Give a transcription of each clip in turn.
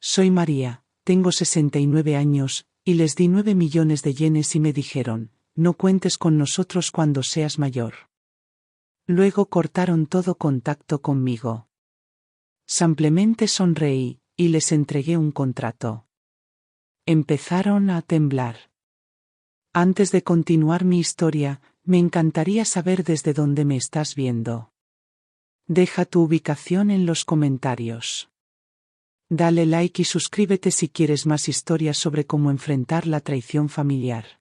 Soy María, tengo 69 años, y les di 9 millones de yenes y me dijeron, no cuentes con nosotros cuando seas mayor. Luego cortaron todo contacto conmigo. Simplemente sonreí, y les entregué un contrato. Empezaron a temblar. Antes de continuar mi historia, me encantaría saber desde dónde me estás viendo. Deja tu ubicación en los comentarios. Dale like y suscríbete si quieres más historias sobre cómo enfrentar la traición familiar.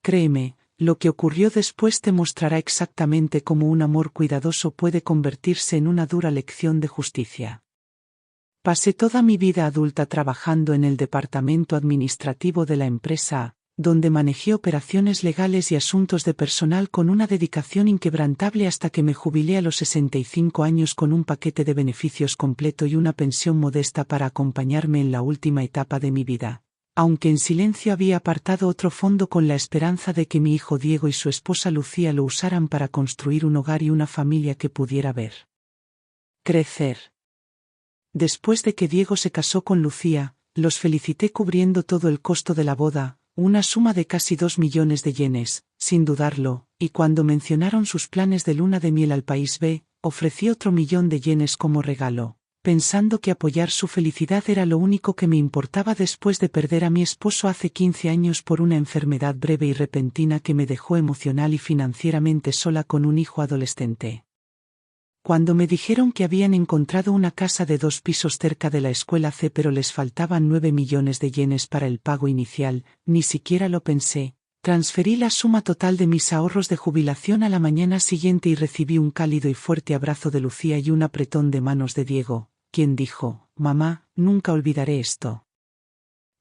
Créeme, lo que ocurrió después te mostrará exactamente cómo un amor cuidadoso puede convertirse en una dura lección de justicia. Pasé toda mi vida adulta trabajando en el departamento administrativo de la empresa, donde manejé operaciones legales y asuntos de personal con una dedicación inquebrantable hasta que me jubilé a los 65 años con un paquete de beneficios completo y una pensión modesta para acompañarme en la última etapa de mi vida, aunque en silencio había apartado otro fondo con la esperanza de que mi hijo Diego y su esposa Lucía lo usaran para construir un hogar y una familia que pudiera ver crecer. Después de que Diego se casó con Lucía, los felicité cubriendo todo el costo de la boda, una suma de casi 2 millones de yenes, sin dudarlo, y cuando mencionaron sus planes de luna de miel al país B, ofrecí otro 1.000.000 de yenes como regalo, pensando que apoyar su felicidad era lo único que me importaba después de perder a mi esposo hace 15 años por una enfermedad breve y repentina que me dejó emocional y financieramente sola con un hijo adolescente. Cuando me dijeron que habían encontrado una casa de 2 pisos cerca de la escuela C pero les faltaban 9 millones de yenes para el pago inicial, ni siquiera lo pensé. Transferí la suma total de mis ahorros de jubilación a la mañana siguiente y recibí un cálido y fuerte abrazo de Lucía y un apretón de manos de Diego, quien dijo, «Mamá, nunca olvidaré esto».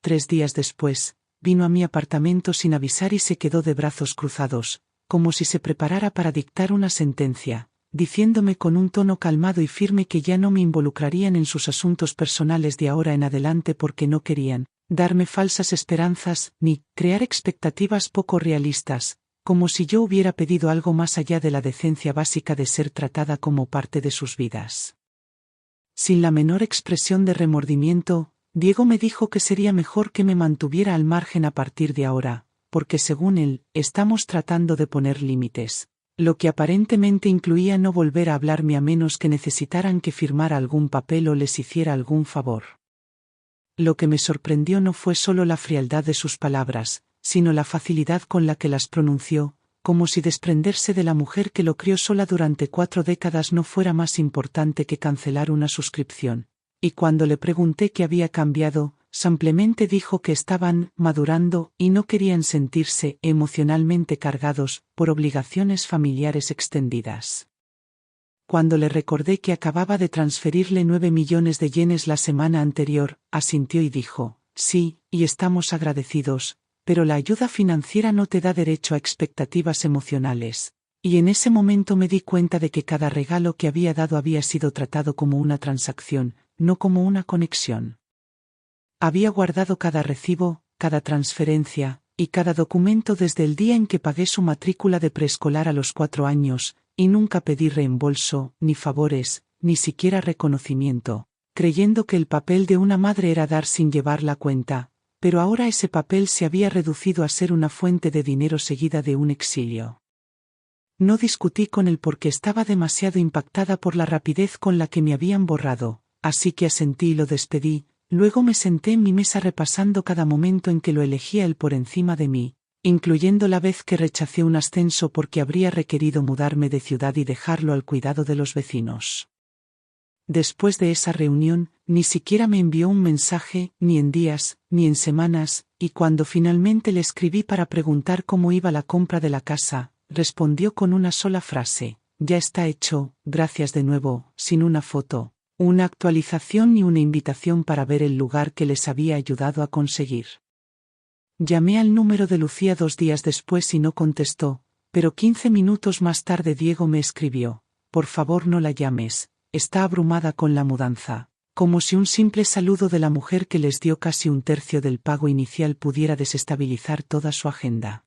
3 días después, vino a mi apartamento sin avisar y se quedó de brazos cruzados, como si se preparara para dictar una sentencia, diciéndome con un tono calmado y firme que ya no me involucrarían en sus asuntos personales de ahora en adelante porque no querían darme falsas esperanzas ni crear expectativas poco realistas, como si yo hubiera pedido algo más allá de la decencia básica de ser tratada como parte de sus vidas. Sin la menor expresión de remordimiento, Diego me dijo que sería mejor que me mantuviera al margen a partir de ahora, porque según él, estamos tratando de poner límites. Lo que aparentemente incluía no volver a hablarme a menos que necesitaran que firmara algún papel o les hiciera algún favor. Lo que me sorprendió no fue solo la frialdad de sus palabras, sino la facilidad con la que las pronunció, como si desprenderse de la mujer que lo crió sola durante 4 décadas no fuera más importante que cancelar una suscripción. Y cuando le pregunté qué había cambiado, simplemente dijo que estaban madurando y no querían sentirse emocionalmente cargados por obligaciones familiares extendidas. Cuando le recordé que acababa de transferirle 9 millones de yenes la semana anterior, asintió y dijo, «Sí, y estamos agradecidos, pero la ayuda financiera no te da derecho a expectativas emocionales». Y en ese momento me di cuenta de que cada regalo que había dado había sido tratado como una transacción, no como una conexión. Había guardado cada recibo, cada transferencia, y cada documento desde el día en que pagué su matrícula de preescolar a los 4 años, y nunca pedí reembolso, ni favores, ni siquiera reconocimiento, creyendo que el papel de una madre era dar sin llevar la cuenta, pero ahora ese papel se había reducido a ser una fuente de dinero seguida de un exilio. No discutí con él porque estaba demasiado impactada por la rapidez con la que me habían borrado, así que asentí y lo despedí. Luego me senté en mi mesa repasando cada momento en que lo elegía él por encima de mí, incluyendo la vez que rechacé un ascenso porque habría requerido mudarme de ciudad y dejarlo al cuidado de los vecinos. Después de esa reunión, ni siquiera me envió un mensaje, ni en días, ni en semanas, y cuando finalmente le escribí para preguntar cómo iba la compra de la casa, respondió con una sola frase, «Ya está hecho, gracias de nuevo», sin una foto, una actualización ni una invitación para ver el lugar que les había ayudado a conseguir. Llamé al número de Lucía 2 días después y no contestó, pero 15 minutos más tarde Diego me escribió, «Por favor no la llames, está abrumada con la mudanza», como si un simple saludo de la mujer que les dio casi 1/3 del pago inicial pudiera desestabilizar toda su agenda.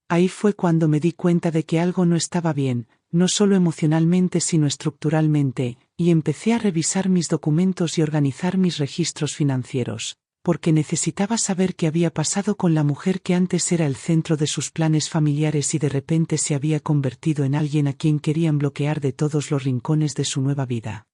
Ahí fue cuando me di cuenta de que algo no estaba bien, no solo emocionalmente sino estructuralmente, y empecé a revisar mis documentos y organizar mis registros financieros, porque necesitaba saber qué había pasado con la mujer que antes era el centro de sus planes familiares y de repente se había convertido en alguien a quien querían bloquear de todos los rincones de su nueva vida.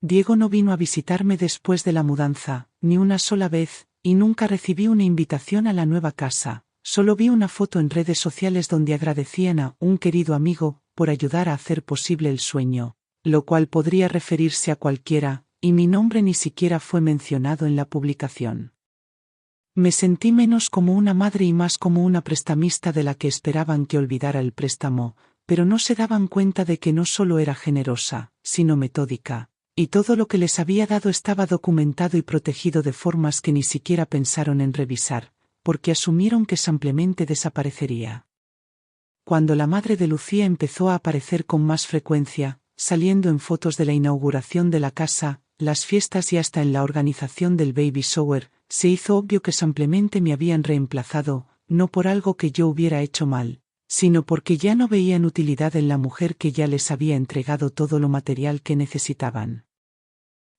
Diego no vino a visitarme después de la mudanza, ni una sola vez, y nunca recibí una invitación a la nueva casa. Solo vi una foto en redes sociales donde agradecían a un querido amigo por ayudar a hacer posible el sueño, lo cual podría referirse a cualquiera, y mi nombre ni siquiera fue mencionado en la publicación. Me sentí menos como una madre y más como una prestamista de la que esperaban que olvidara el préstamo, pero no se daban cuenta de que no solo era generosa, sino metódica, y todo lo que les había dado estaba documentado y protegido de formas que ni siquiera pensaron en revisar, porque asumieron que simplemente desaparecería. Cuando la madre de Lucía empezó a aparecer con más frecuencia, saliendo en fotos de la inauguración de la casa, las fiestas y hasta en la organización del baby shower, se hizo obvio que simplemente me habían reemplazado, no por algo que yo hubiera hecho mal, sino porque ya no veían utilidad en la mujer que ya les había entregado todo lo material que necesitaban.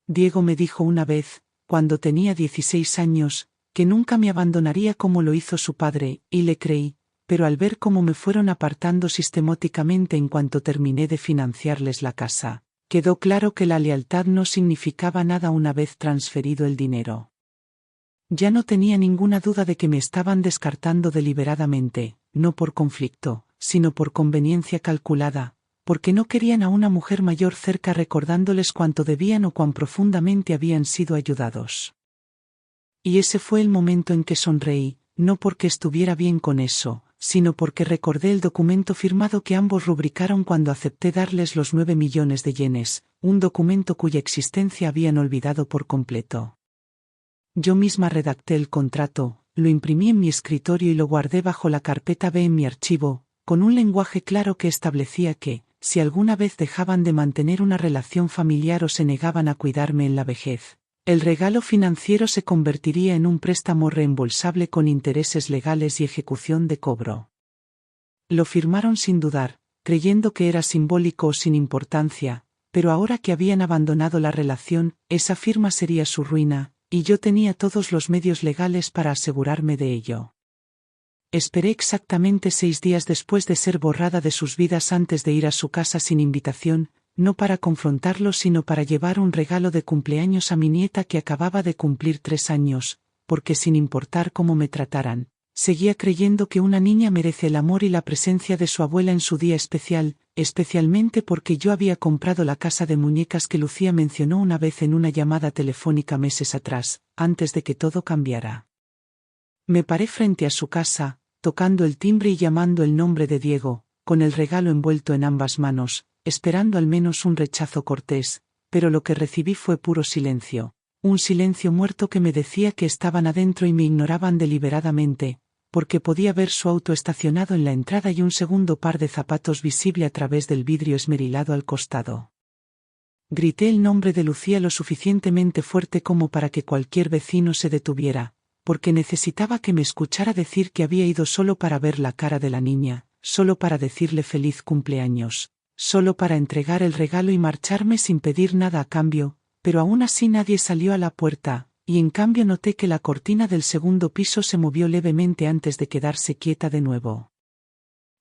Diego me dijo una vez, cuando tenía 16 años, que nunca me abandonaría como lo hizo su padre, y le creí, pero al ver cómo me fueron apartando sistemáticamente en cuanto terminé de financiarles la casa, quedó claro que la lealtad no significaba nada una vez transferido el dinero. Ya no tenía ninguna duda de que me estaban descartando deliberadamente, no por conflicto, sino por conveniencia calculada, porque no querían a una mujer mayor cerca recordándoles cuánto debían o cuán profundamente habían sido ayudados. Y ese fue el momento en que sonreí, no porque estuviera bien con eso, sino porque recordé el documento firmado que ambos rubricaron cuando acepté darles los 9 millones de yenes, un documento cuya existencia habían olvidado por completo. Yo misma redacté el contrato, lo imprimí en mi escritorio y lo guardé bajo la carpeta B en mi archivo, con un lenguaje claro que establecía que, si alguna vez dejaban de mantener una relación familiar o se negaban a cuidarme en la vejez, el regalo financiero se convertiría en un préstamo reembolsable con intereses legales y ejecución de cobro. Lo firmaron sin dudar, creyendo que era simbólico o sin importancia, pero ahora que habían abandonado la relación, esa firma sería su ruina, y yo tenía todos los medios legales para asegurarme de ello. Esperé exactamente 6 días después de ser borrada de sus vidas antes de ir a su casa sin invitación, no para confrontarlos sino para llevar un regalo de cumpleaños a mi nieta que acababa de cumplir 3 años, porque sin importar cómo me trataran, seguía creyendo que una niña merece el amor y la presencia de su abuela en su día especial, especialmente porque yo había comprado la casa de muñecas que Lucía mencionó una vez en una llamada telefónica meses atrás, antes de que todo cambiara. Me paré frente a su casa, tocando el timbre y llamando el nombre de Diego, con el regalo envuelto en ambas manos, esperando al menos un rechazo cortés, pero lo que recibí fue puro silencio, un silencio muerto que me decía que estaban adentro y me ignoraban deliberadamente, porque podía ver su auto estacionado en la entrada y un segundo par de zapatos visible a través del vidrio esmerilado al costado. Grité el nombre de Lucía lo suficientemente fuerte como para que cualquier vecino se detuviera, porque necesitaba que me escuchara decir que había ido solo para ver la cara de la niña, solo para decirle feliz cumpleaños, solo para entregar el regalo y marcharme sin pedir nada a cambio, pero aún así nadie salió a la puerta, y en cambio noté que la cortina del segundo piso se movió levemente antes de quedarse quieta de nuevo.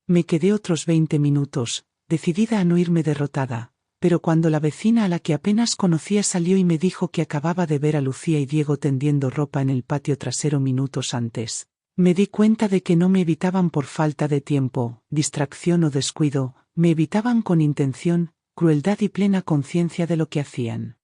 Me quedé otros 20 minutos, decidida a no irme derrotada, pero cuando la vecina a la que apenas conocía salió y me dijo que acababa de ver a Lucía y Diego tendiendo ropa en el patio trasero minutos antes, me di cuenta de que no me evitaban por falta de tiempo, distracción o descuido, me evitaban con intención, crueldad y plena conciencia de lo que hacían.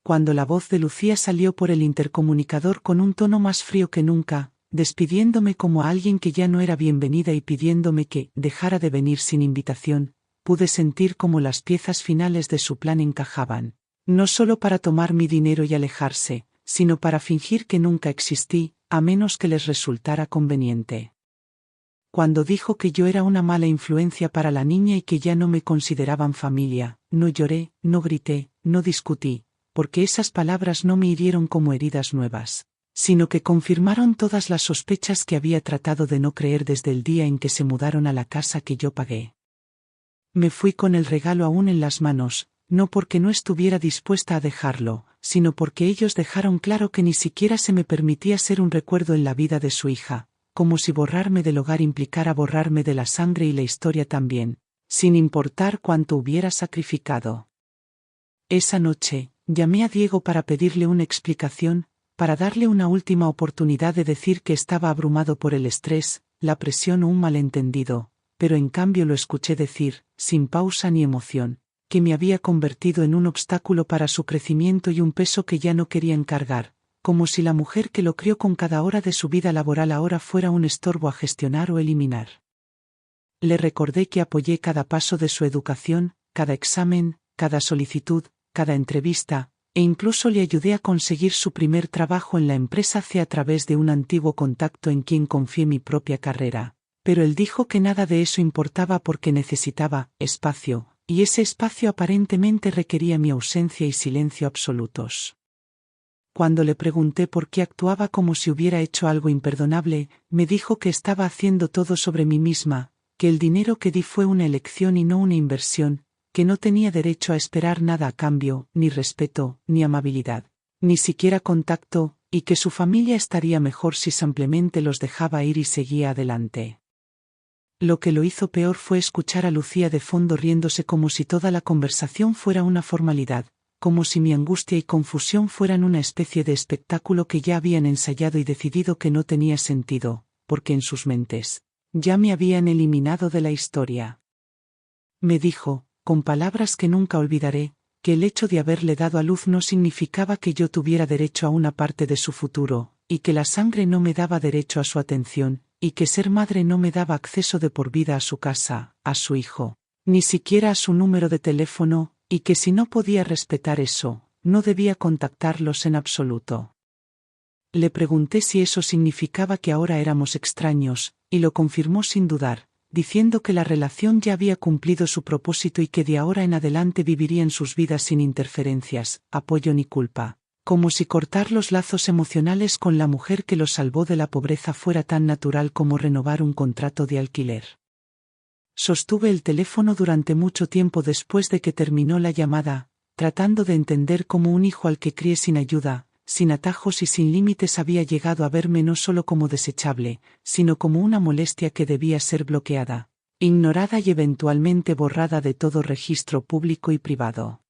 Cuando la voz de Lucía salió por el intercomunicador con un tono más frío que nunca, despidiéndome como a alguien que ya no era bienvenida y pidiéndome que dejara de venir sin invitación, pude sentir cómo las piezas finales de su plan encajaban, no solo para tomar mi dinero y alejarse, sino para fingir que nunca existí, a menos que les resultara conveniente. Cuando dijo que yo era una mala influencia para la niña y que ya no me consideraban familia, no lloré, no grité, no discutí, porque esas palabras no me hirieron como heridas nuevas, sino que confirmaron todas las sospechas que había tratado de no creer desde el día en que se mudaron a la casa que yo pagué. Me fui con el regalo aún en las manos, no porque no estuviera dispuesta a dejarlo, sino porque ellos dejaron claro que ni siquiera se me permitía ser un recuerdo en la vida de su hija, como si borrarme del hogar implicara borrarme de la sangre y la historia también, sin importar cuánto hubiera sacrificado. Esa noche, llamé a Diego para pedirle una explicación, para darle una última oportunidad de decir que estaba abrumado por el estrés, la presión o un malentendido, pero en cambio lo escuché decir, sin pausa ni emoción, que me había convertido en un obstáculo para su crecimiento y un peso que ya no quería encargar, como si la mujer que lo crió con cada hora de su vida laboral ahora fuera un estorbo a gestionar o eliminar. Le recordé que apoyé cada paso de su educación, cada examen, cada solicitud, cada entrevista, e incluso le ayudé a conseguir su primer trabajo en la empresa C a través de un antiguo contacto en quien confié mi propia carrera. Pero él dijo que nada de eso importaba porque necesitaba espacio, y ese espacio aparentemente requería mi ausencia y silencio absolutos. Cuando le pregunté por qué actuaba como si hubiera hecho algo imperdonable, me dijo que estaba haciendo todo sobre mí misma, que el dinero que di fue una elección y no una inversión, que no tenía derecho a esperar nada a cambio, ni respeto, ni amabilidad, ni siquiera contacto, y que su familia estaría mejor si simplemente los dejaba ir y seguía adelante. Lo que lo hizo peor fue escuchar a Lucía de fondo riéndose como si toda la conversación fuera una formalidad, como si mi angustia y confusión fueran una especie de espectáculo que ya habían ensayado y decidido que no tenía sentido, porque en sus mentes ya me habían eliminado de la historia. Me dijo, con palabras que nunca olvidaré, que el hecho de haberle dado a luz no significaba que yo tuviera derecho a una parte de su futuro, y que la sangre no me daba derecho a su atención, y que ser madre no me daba acceso de por vida a su casa, a su hijo, ni siquiera a su número de teléfono, y que si no podía respetar eso, no debía contactarlos en absoluto. Le pregunté si eso significaba que ahora éramos extraños, y lo confirmó sin dudar, diciendo que la relación ya había cumplido su propósito y que de ahora en adelante vivirían sus vidas sin interferencias, apoyo ni culpa, como si cortar los lazos emocionales con la mujer que los salvó de la pobreza fuera tan natural como renovar un contrato de alquiler. Sostuve el teléfono durante mucho tiempo después de que terminó la llamada, tratando de entender cómo un hijo al que crié sin ayuda, sin atajos y sin límites había llegado a verme no solo como desechable, sino como una molestia que debía ser bloqueada, ignorada y eventualmente borrada de todo registro público y privado.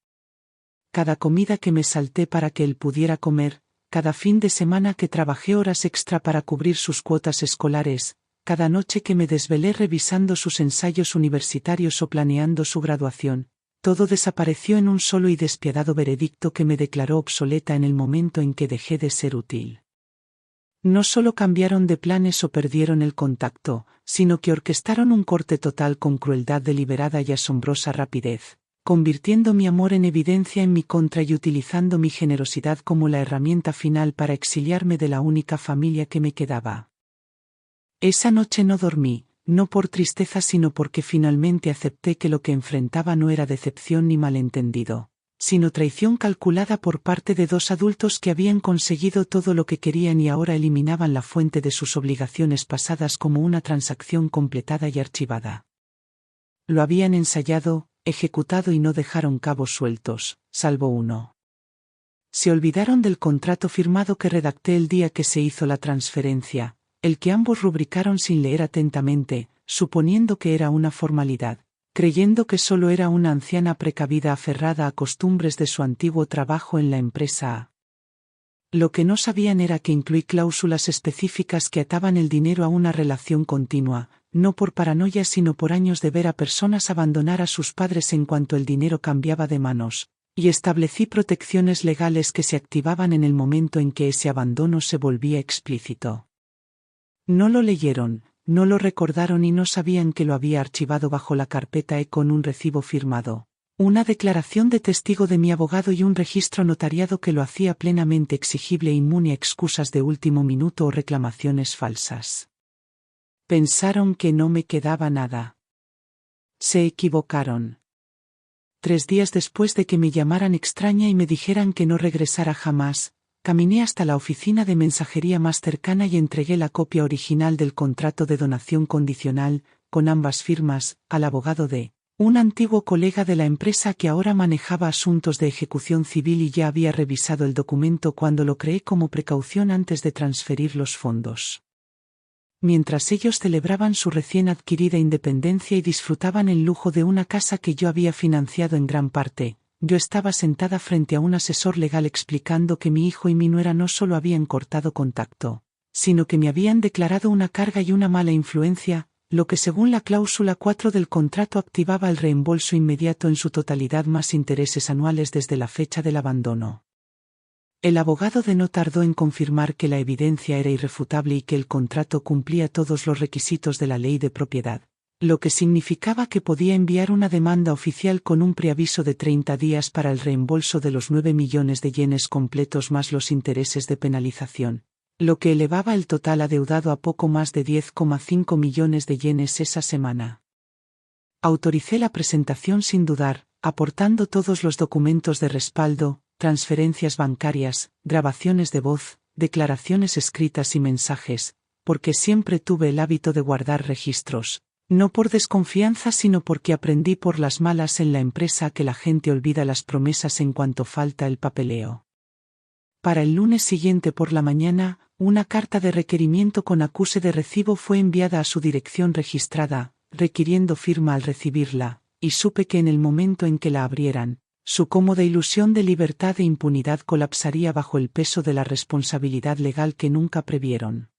Cada comida que me salté para que él pudiera comer, cada fin de semana que trabajé horas extra para cubrir sus cuotas escolares, cada noche que me desvelé revisando sus ensayos universitarios o planeando su graduación, todo desapareció en un solo y despiadado veredicto que me declaró obsoleta en el momento en que dejé de ser útil. No solo cambiaron de planes o perdieron el contacto, sino que orquestaron un corte total con crueldad deliberada y asombrosa rapidez, convirtiendo mi amor en evidencia en mi contra y utilizando mi generosidad como la herramienta final para exiliarme de la única familia que me quedaba. Esa noche no dormí, no por tristeza sino porque finalmente acepté que lo que enfrentaba no era decepción ni malentendido, sino traición calculada por parte de dos adultos que habían conseguido todo lo que querían y ahora eliminaban la fuente de sus obligaciones pasadas como una transacción completada y archivada. Lo habían ensayado, ejecutado y no dejaron cabos sueltos, salvo uno. Se olvidaron del contrato firmado que redacté el día que se hizo la transferencia, el que ambos rubricaron sin leer atentamente, suponiendo que era una formalidad, creyendo que solo era una anciana precavida aferrada a costumbres de su antiguo trabajo en la empresa A. Lo que no sabían era que incluí cláusulas específicas que ataban el dinero a una relación continua, no por paranoia sino por años de ver a personas abandonar a sus padres en cuanto el dinero cambiaba de manos, y establecí protecciones legales que se activaban en el momento en que ese abandono se volvía explícito. No lo leyeron, no lo recordaron y no sabían que lo había archivado bajo la carpeta E con un recibo firmado, una declaración de testigo de mi abogado y un registro notariado que lo hacía plenamente exigible e inmune a excusas de último minuto o reclamaciones falsas. Pensaron que no me quedaba nada. Se equivocaron. 3 días después de que me llamaran extraña y me dijeran que no regresara jamás, caminé hasta la oficina de mensajería más cercana y entregué la copia original del contrato de donación condicional, con ambas firmas, al abogado de Un antiguo colega de la empresa que ahora manejaba asuntos de ejecución civil y ya había revisado el documento cuando lo creé como precaución antes de transferir los fondos. Mientras ellos celebraban su recién adquirida independencia y disfrutaban el lujo de una casa que yo había financiado en gran parte, yo estaba sentada frente a un asesor legal explicando que mi hijo y mi nuera no solo habían cortado contacto, sino que me habían declarado una carga y una mala influencia, lo que según la cláusula 4 del contrato activaba el reembolso inmediato en su totalidad más intereses anuales desde la fecha del abandono. El abogado no tardó en confirmar que la evidencia era irrefutable y que el contrato cumplía todos los requisitos de la ley de propiedad, lo que significaba que podía enviar una demanda oficial con un preaviso de 30 días para el reembolso de los 9 millones de yenes completos más los intereses de penalización, lo que elevaba el total adeudado a poco más de 10,5 millones de yenes esa semana. Autoricé la presentación sin dudar, aportando todos los documentos de respaldo, transferencias bancarias, grabaciones de voz, declaraciones escritas y mensajes, porque siempre tuve el hábito de guardar registros, no por desconfianza sino porque aprendí por las malas en la empresa que la gente olvida las promesas en cuanto falta el papeleo. Para el lunes siguiente por la mañana, una carta de requerimiento con acuse de recibo fue enviada a su dirección registrada, requiriendo firma al recibirla, y supe que en el momento en que la abrieran, su cómoda ilusión de libertad e impunidad colapsaría bajo el peso de la responsabilidad legal que nunca previeron.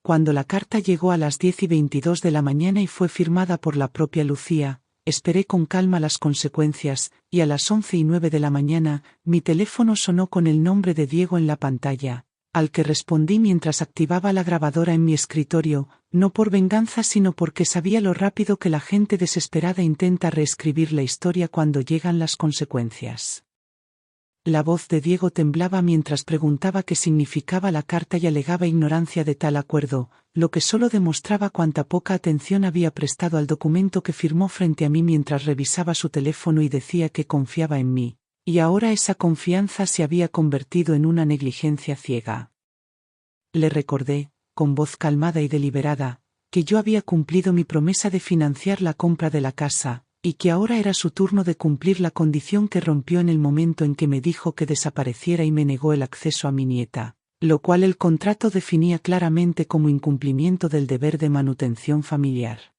Cuando la carta llegó a las 10:22 de la mañana y fue firmada por la propia Lucía, esperé con calma las consecuencias, y a las 11:09 de la mañana, mi teléfono sonó con el nombre de Diego en la pantalla, al que respondí mientras activaba la grabadora en mi escritorio, no por venganza sino porque sabía lo rápido que la gente desesperada intenta reescribir la historia cuando llegan las consecuencias. La voz de Diego temblaba mientras preguntaba qué significaba la carta y alegaba ignorancia de tal acuerdo, lo que solo demostraba cuánta poca atención había prestado al documento que firmó frente a mí mientras revisaba su teléfono y decía que confiaba en mí, y ahora esa confianza se había convertido en una negligencia ciega. Le recordé, con voz calmada y deliberada, que yo había cumplido mi promesa de financiar la compra de la casa, y que ahora era su turno de cumplir la condición que rompió en el momento en que me dijo que desapareciera y me negó el acceso a mi nieta, lo cual el contrato definía claramente como incumplimiento del deber de manutención familiar.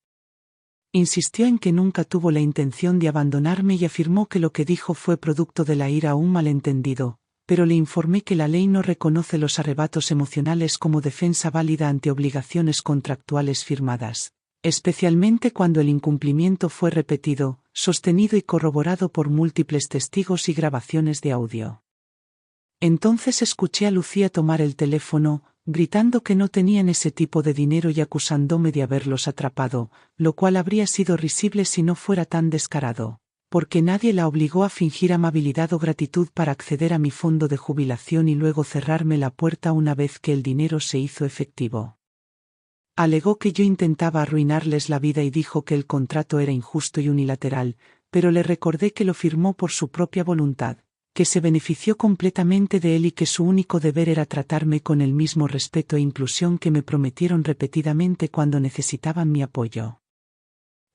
Insistió en que nunca tuvo la intención de abandonarme y afirmó que lo que dijo fue producto de la ira a un malentendido, pero le informé que la ley no reconoce los arrebatos emocionales como defensa válida ante obligaciones contractuales firmadas, especialmente cuando el incumplimiento fue repetido, sostenido y corroborado por múltiples testigos y grabaciones de audio. Entonces escuché a Lucía tomar el teléfono, gritando que no tenían ese tipo de dinero y acusándome de haberlos atrapado, lo cual habría sido risible si no fuera tan descarado, porque nadie la obligó a fingir amabilidad o gratitud para acceder a mi fondo de jubilación y luego cerrarme la puerta una vez que el dinero se hizo efectivo. Alegó que yo intentaba arruinarles la vida y dijo que el contrato era injusto y unilateral, pero le recordé que lo firmó por su propia voluntad, que se benefició completamente de él y que su único deber era tratarme con el mismo respeto e inclusión que me prometieron repetidamente cuando necesitaban mi apoyo.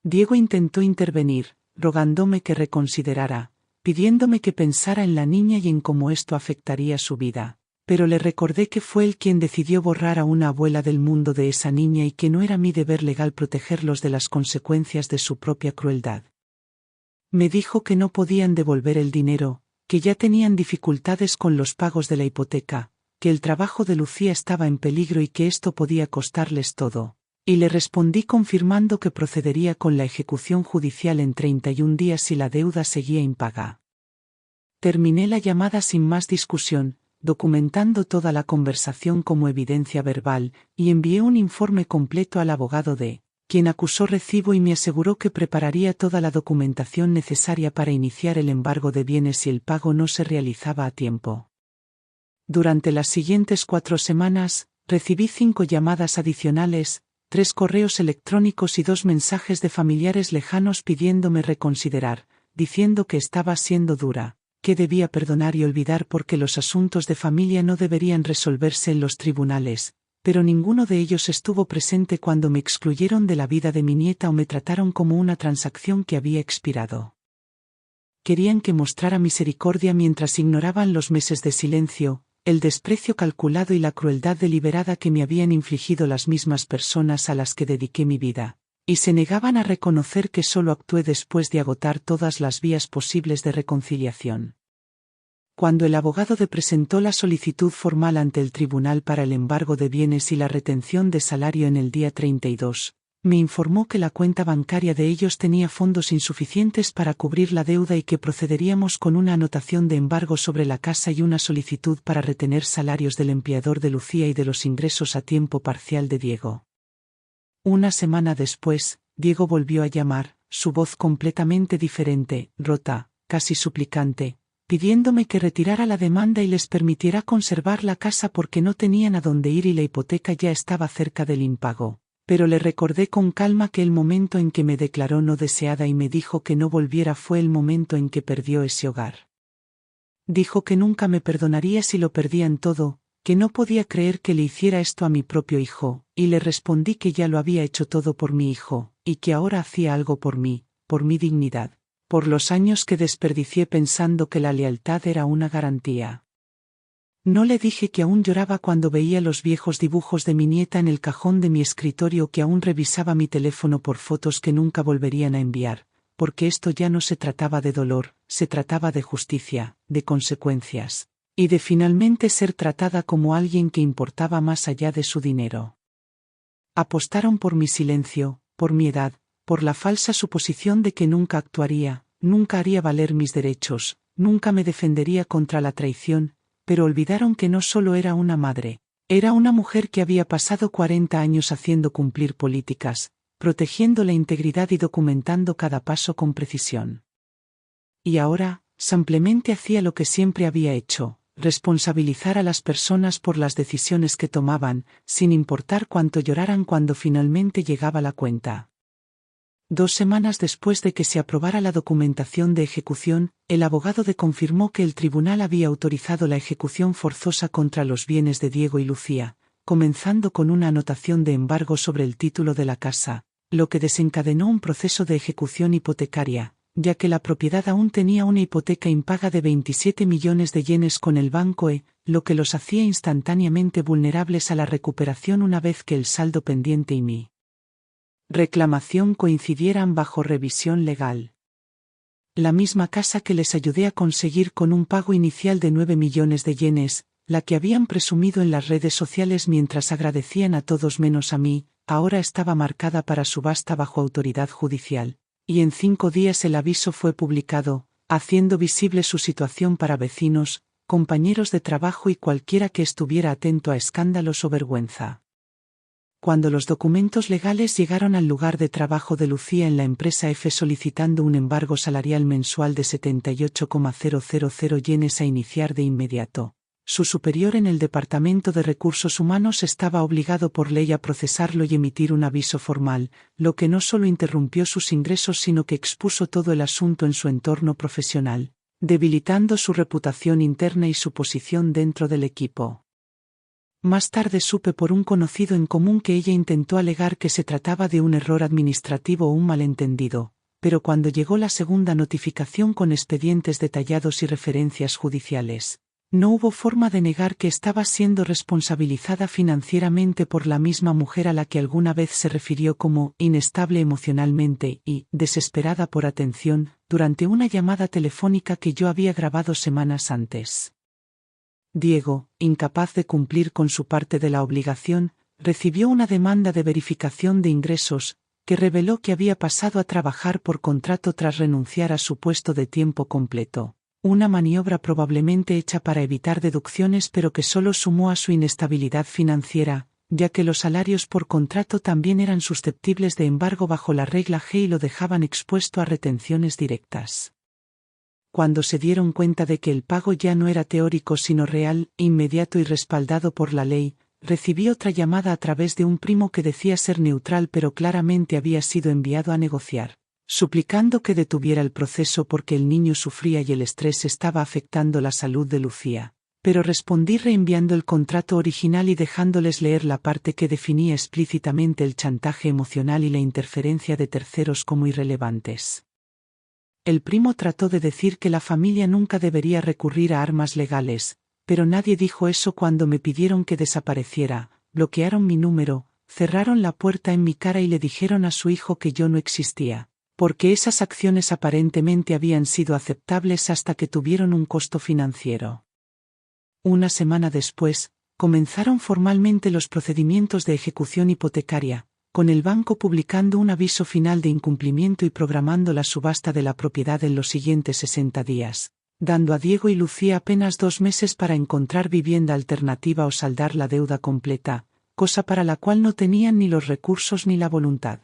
Diego intentó intervenir, rogándome que reconsiderara, pidiéndome que pensara en la niña y en cómo esto afectaría su vida, pero le recordé que fue él quien decidió borrar a una abuela del mundo de esa niña y que no era mi deber legal protegerlos de las consecuencias de su propia crueldad. Me dijo que no podían devolver el dinero, que ya tenían dificultades con los pagos de la hipoteca, que el trabajo de Lucía estaba en peligro y que esto podía costarles todo, y le respondí confirmando que procedería con la ejecución judicial en 31 días si la deuda seguía impaga. Terminé la llamada sin más discusión, documentando toda la conversación como evidencia verbal, y envié un informe completo al abogado quien acusó recibo y me aseguró que prepararía toda la documentación necesaria para iniciar el embargo de bienes si el pago no se realizaba a tiempo. Durante las siguientes 4 semanas, recibí 5 llamadas adicionales, 3 correos electrónicos y 2 mensajes de familiares lejanos pidiéndome reconsiderar, diciendo que estaba siendo dura, que debía perdonar y olvidar porque los asuntos de familia no deberían resolverse en los tribunales, pero ninguno de ellos estuvo presente cuando me excluyeron de la vida de mi nieta o me trataron como una transacción que había expirado. Querían que mostrara misericordia mientras ignoraban los meses de silencio, el desprecio calculado y la crueldad deliberada que me habían infligido las mismas personas a las que dediqué mi vida, y se negaban a reconocer que solo actué después de agotar todas las vías posibles de reconciliación. Cuando el abogado presentó la solicitud formal ante el tribunal para el embargo de bienes y la retención de salario en el día 32, me informó que la cuenta bancaria de ellos tenía fondos insuficientes para cubrir la deuda y que procederíamos con una anotación de embargo sobre la casa y una solicitud para retener salarios del empleador de Lucía y de los ingresos a tiempo parcial de Diego. Una semana después, Diego volvió a llamar, su voz completamente diferente, rota, casi suplicante, pidiéndome que retirara la demanda y les permitiera conservar la casa porque no tenían a dónde ir y la hipoteca ya estaba cerca del impago. Pero le recordé con calma que el momento en que me declaró no deseada y me dijo que no volviera fue el momento en que perdió ese hogar. Dijo que nunca me perdonaría si lo perdían todo, que no podía creer que le hiciera esto a mi propio hijo, y le respondí que ya lo había hecho todo por mi hijo, y que ahora hacía algo por mí, por mi dignidad, por los años que desperdicié pensando que la lealtad era una garantía. No le dije que aún lloraba cuando veía los viejos dibujos de mi nieta en el cajón de mi escritorio, que aún revisaba mi teléfono por fotos que nunca volverían a enviar, porque esto ya no se trataba de dolor, se trataba de justicia, de consecuencias, y de finalmente ser tratada como alguien que importaba más allá de su dinero. Apostaron por mi silencio, por mi edad, por la falsa suposición de que nunca actuaría, nunca haría valer mis derechos, nunca me defendería contra la traición, pero olvidaron que no solo era una madre, era una mujer que había pasado 40 años haciendo cumplir políticas, protegiendo la integridad y documentando cada paso con precisión. Y ahora, simplemente hacía lo que siempre había hecho, responsabilizar a las personas por las decisiones que tomaban, sin importar cuánto lloraran cuando finalmente llegaba la cuenta. 2 semanas después de que se aprobara la documentación de ejecución, el abogado confirmó que el tribunal había autorizado la ejecución forzosa contra los bienes de Diego y Lucía, comenzando con una anotación de embargo sobre el título de la casa, lo que desencadenó un proceso de ejecución hipotecaria, ya que la propiedad aún tenía una hipoteca impaga de 27 millones de yenes con el banco lo que los hacía instantáneamente vulnerables a la recuperación una vez que el saldo pendiente y mi reclamación coincidieran bajo revisión legal. La misma casa que les ayudé a conseguir con un pago inicial de 9 millones de yenes, la que habían presumido en las redes sociales mientras agradecían a todos menos a mí, ahora estaba marcada para subasta bajo autoridad judicial, y en 5 días el aviso fue publicado, haciendo visible su situación para vecinos, compañeros de trabajo y cualquiera que estuviera atento a escándalos o vergüenza. Cuando los documentos legales llegaron al lugar de trabajo de Lucía en la empresa F solicitando un embargo salarial mensual de 78,000 yenes a iniciar de inmediato, su superior en el Departamento de Recursos Humanos estaba obligado por ley a procesarlo y emitir un aviso formal, lo que no solo interrumpió sus ingresos sino que expuso todo el asunto en su entorno profesional, debilitando su reputación interna y su posición dentro del equipo. Más tarde supe por un conocido en común que ella intentó alegar que se trataba de un error administrativo o un malentendido, pero cuando llegó la segunda notificación con expedientes detallados y referencias judiciales, no hubo forma de negar que estaba siendo responsabilizada financieramente por la misma mujer a la que alguna vez se refirió como inestable emocionalmente y desesperada por atención, durante una llamada telefónica que yo había grabado semanas antes. Diego, incapaz de cumplir con su parte de la obligación, recibió una demanda de verificación de ingresos, que reveló que había pasado a trabajar por contrato tras renunciar a su puesto de tiempo completo, una maniobra probablemente hecha para evitar deducciones pero que solo sumó a su inestabilidad financiera, ya que los salarios por contrato también eran susceptibles de embargo bajo la regla G y lo dejaban expuesto a retenciones directas. Cuando se dieron cuenta de que el pago ya no era teórico sino real, inmediato y respaldado por la ley, recibí otra llamada a través de un primo que decía ser neutral pero claramente había sido enviado a negociar, suplicando que detuviera el proceso porque el niño sufría y el estrés estaba afectando la salud de Lucía, pero respondí reenviando el contrato original y dejándoles leer la parte que definía explícitamente el chantaje emocional y la interferencia de terceros como irrelevantes. El primo trató de decir que la familia nunca debería recurrir a armas legales, pero nadie dijo eso cuando me pidieron que desapareciera, bloquearon mi número, cerraron la puerta en mi cara y le dijeron a su hijo que yo no existía, porque esas acciones aparentemente habían sido aceptables hasta que tuvieron un costo financiero. Una semana después, comenzaron formalmente los procedimientos de ejecución hipotecaria, con el banco publicando un aviso final de incumplimiento y programando la subasta de la propiedad en los siguientes 60 días, dando a Diego y Lucía apenas 2 meses para encontrar vivienda alternativa o saldar la deuda completa, cosa para la cual no tenían ni los recursos ni la voluntad.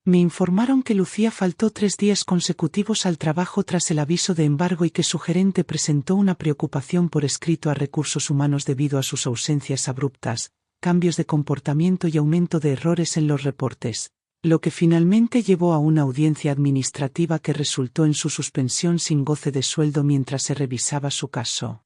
Me informaron que Lucía faltó 3 días consecutivos al trabajo tras el aviso de embargo y que su gerente presentó una preocupación por escrito a Recursos Humanos debido a sus ausencias abruptas, cambios de comportamiento y aumento de errores en los reportes, lo que finalmente llevó a una audiencia administrativa que resultó en su suspensión sin goce de sueldo mientras se revisaba su caso.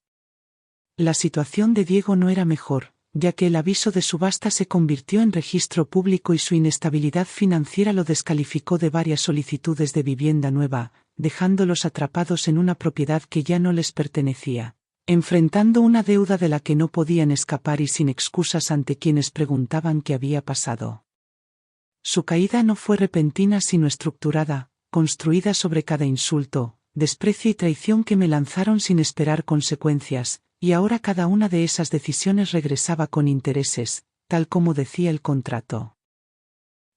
La situación de Diego no era mejor, ya que el aviso de subasta se convirtió en registro público y su inestabilidad financiera lo descalificó de varias solicitudes de vivienda nueva, dejándolos atrapados en una propiedad que ya no les pertenecía, enfrentando una deuda de la que no podían escapar y sin excusas ante quienes preguntaban qué había pasado. Su caída no fue repentina sino estructurada, construida sobre cada insulto, desprecio y traición que me lanzaron sin esperar consecuencias, y ahora cada una de esas decisiones regresaba con intereses, tal como decía el contrato.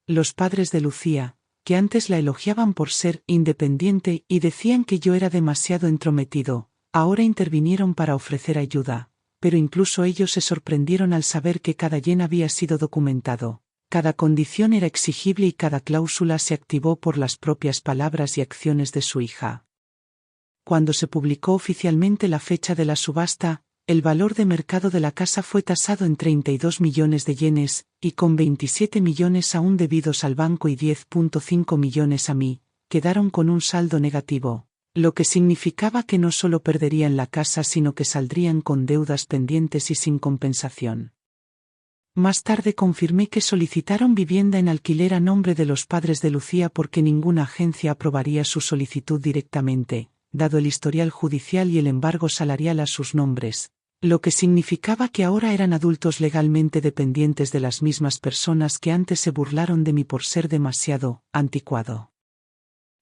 Los padres de Lucía, que antes la elogiaban por ser independiente y decían que yo era demasiado entrometido, ahora intervinieron para ofrecer ayuda, pero incluso ellos se sorprendieron al saber que cada yen había sido documentado, cada condición era exigible y cada cláusula se activó por las propias palabras y acciones de su hija. Cuando se publicó oficialmente la fecha de la subasta, el valor de mercado de la casa fue tasado en 32 millones de yenes, y con 27 millones aún debidos al banco y 10.5 millones a mí, quedaron con un saldo negativo, lo que significaba que no solo perderían la casa sino que saldrían con deudas pendientes y sin compensación. Más tarde confirmé que solicitaron vivienda en alquiler a nombre de los padres de Lucía porque ninguna agencia aprobaría su solicitud directamente, dado el historial judicial y el embargo salarial a sus nombres, lo que significaba que ahora eran adultos legalmente dependientes de las mismas personas que antes se burlaron de mí por ser demasiado anticuado.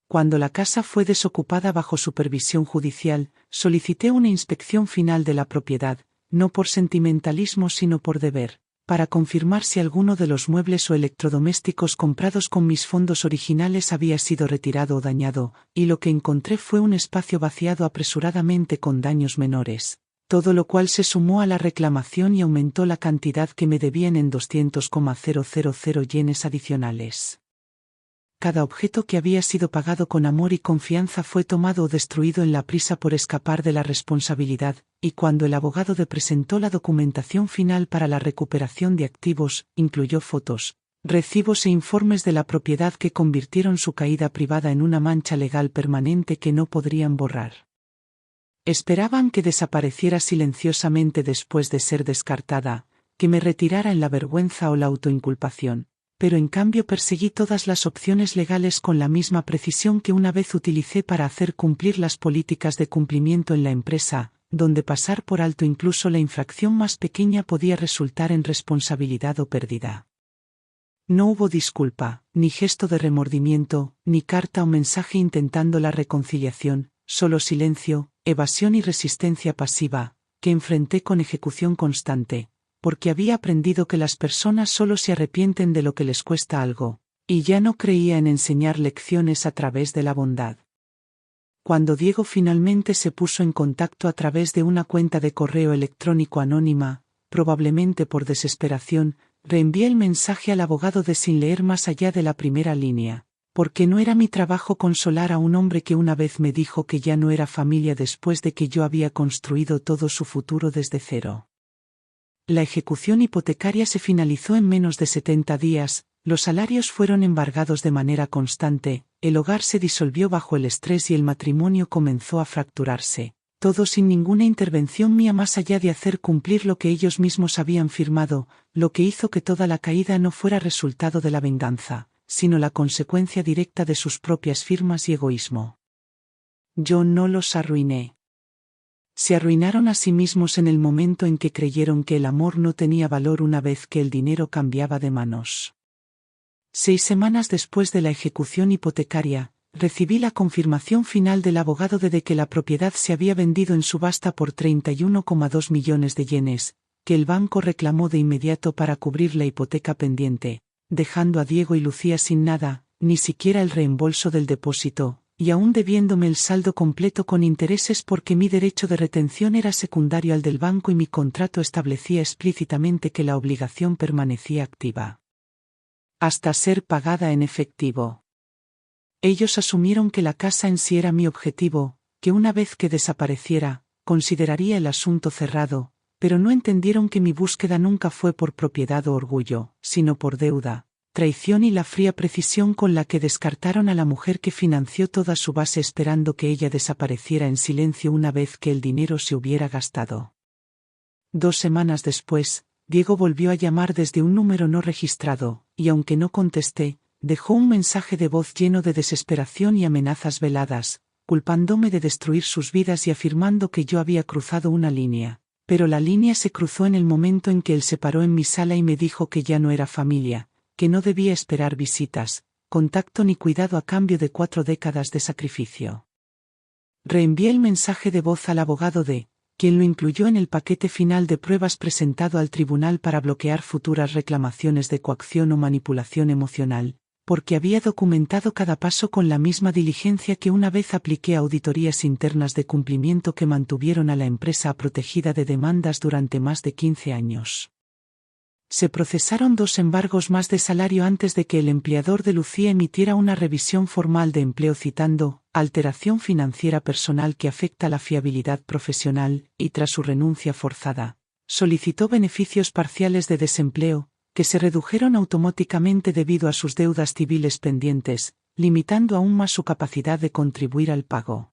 Cuando la casa fue desocupada bajo supervisión judicial, solicité una inspección final de la propiedad, no por sentimentalismo sino por deber, para confirmar si alguno de los muebles o electrodomésticos comprados con mis fondos originales había sido retirado o dañado, y lo que encontré fue un espacio vaciado apresuradamente con daños menores, todo lo cual se sumó a la reclamación y aumentó la cantidad que me debían en 200,000 yenes adicionales. Cada objeto que había sido pagado con amor y confianza fue tomado o destruido en la prisa por escapar de la responsabilidad, y cuando el abogado presentó la documentación final para la recuperación de activos, incluyó fotos, recibos e informes de la propiedad que convirtieron su caída privada en una mancha legal permanente que no podrían borrar. Esperaban que desapareciera silenciosamente después de ser descartada, que me retirara en la vergüenza o la autoinculpación, pero en cambio perseguí todas las opciones legales con la misma precisión que una vez utilicé para hacer cumplir las políticas de cumplimiento en la empresa, donde pasar por alto incluso la infracción más pequeña podía resultar en responsabilidad o pérdida. No hubo disculpa, ni gesto de remordimiento, ni carta o mensaje intentando la reconciliación, solo silencio, evasión y resistencia pasiva, que enfrenté con ejecución constante, porque había aprendido que las personas solo se arrepienten de lo que les cuesta algo, y ya no creía en enseñar lecciones a través de la bondad. Cuando Diego finalmente se puso en contacto a través de una cuenta de correo electrónico anónima, probablemente por desesperación, reenvié el mensaje al abogado sin leer más allá de la primera línea, porque no era mi trabajo consolar a un hombre que una vez me dijo que ya no era familia después de que yo había construido todo su futuro desde cero. La ejecución hipotecaria se finalizó en menos de 70 días, los salarios fueron embargados de manera constante, el hogar se disolvió bajo el estrés y el matrimonio comenzó a fracturarse, Todo sin ninguna intervención mía más allá de hacer cumplir lo que ellos mismos habían firmado, lo que hizo que toda la caída no fuera resultado de la venganza, sino la consecuencia directa de sus propias firmas y egoísmo. Yo no los arruiné. Se arruinaron a sí mismos en el momento en que creyeron que el amor no tenía valor una vez que el dinero cambiaba de manos. 6 semanas después de la ejecución hipotecaria, recibí la confirmación final del abogado de que la propiedad se había vendido en subasta por 31,2 millones de yenes, que el banco reclamó de inmediato para cubrir la hipoteca pendiente, dejando a Diego y Lucía sin nada, ni siquiera el reembolso del depósito, y aún debiéndome el saldo completo con intereses porque mi derecho de retención era secundario al del banco y mi contrato establecía explícitamente que la obligación permanecía activa hasta ser pagada en efectivo. Ellos asumieron que la casa en sí era mi objetivo, que una vez que desapareciera, consideraría el asunto cerrado, pero no entendieron que mi búsqueda nunca fue por propiedad o orgullo, sino por deuda, traición y la fría precisión con la que descartaron a la mujer que financió toda su base esperando que ella desapareciera en silencio una vez que el dinero se hubiera gastado. 2 semanas después, Diego volvió a llamar desde un número no registrado, y aunque no contesté, dejó un mensaje de voz lleno de desesperación y amenazas veladas, culpándome de destruir sus vidas y afirmando que yo había cruzado una línea. Pero la línea se cruzó en el momento en que él se paró en mi sala y me dijo que ya no era familia, que no debía esperar visitas, contacto ni cuidado a cambio de 4 décadas de sacrificio. Reenvié el mensaje de voz al abogado quien lo incluyó en el paquete final de pruebas presentado al tribunal para bloquear futuras reclamaciones de coacción o manipulación emocional, porque había documentado cada paso con la misma diligencia que una vez apliqué a auditorías internas de cumplimiento que mantuvieron a la empresa protegida de demandas durante más de 15 años. Se procesaron 2 embargos más de salario antes de que el empleador de Lucía emitiera una revisión formal de empleo citando alteración financiera personal que afecta la fiabilidad profesional, y tras su renuncia forzada, solicitó beneficios parciales de desempleo, que se redujeron automáticamente debido a sus deudas civiles pendientes, limitando aún más su capacidad de contribuir al pago.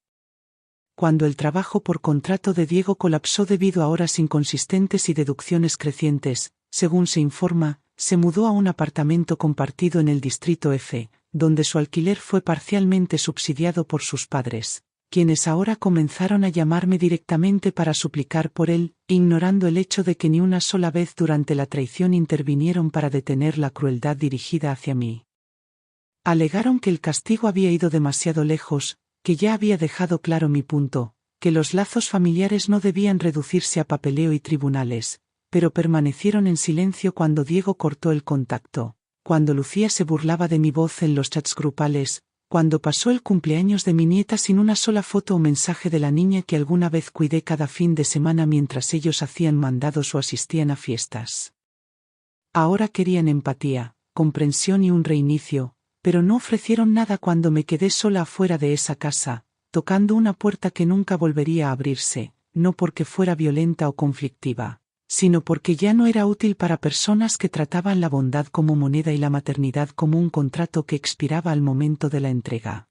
Cuando el trabajo por contrato de Diego colapsó debido a horas inconsistentes y deducciones crecientes, según se informa, se mudó a un apartamento compartido en el distrito F, donde su alquiler fue parcialmente subsidiado por sus padres, quienes ahora comenzaron a llamarme directamente para suplicar por él, ignorando el hecho de que ni una sola vez durante la traición intervinieron para detener la crueldad dirigida hacia mí. Alegaron que el castigo había ido demasiado lejos, que ya había dejado claro mi punto, que los lazos familiares no debían reducirse a papeleo y tribunales, pero permanecieron en silencio cuando Diego cortó el contacto, cuando Lucía se burlaba de mi voz en los chats grupales, cuando pasó el cumpleaños de mi nieta sin una sola foto o mensaje de la niña que alguna vez cuidé cada fin de semana mientras ellos hacían mandados o asistían a fiestas. Ahora querían empatía, comprensión y un reinicio, pero no ofrecieron nada cuando me quedé sola afuera de esa casa, tocando una puerta que nunca volvería a abrirse, no porque fuera violenta o conflictiva, sino porque ya no era útil para personas que trataban la bondad como moneda y la maternidad como un contrato que expiraba al momento de la entrega.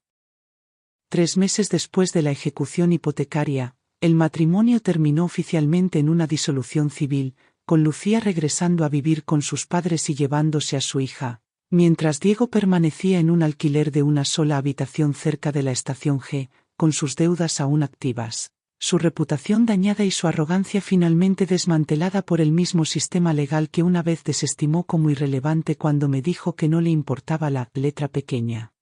3 meses después de la ejecución hipotecaria, el matrimonio terminó oficialmente en una disolución civil, con Lucía regresando a vivir con sus padres y llevándose a su hija, mientras Diego permanecía en un alquiler de una sola habitación cerca de la estación G, con sus deudas aún activas, su reputación dañada y su arrogancia finalmente desmantelada por el mismo sistema legal que una vez desestimó como irrelevante cuando me dijo que no le importaba la letra pequeña.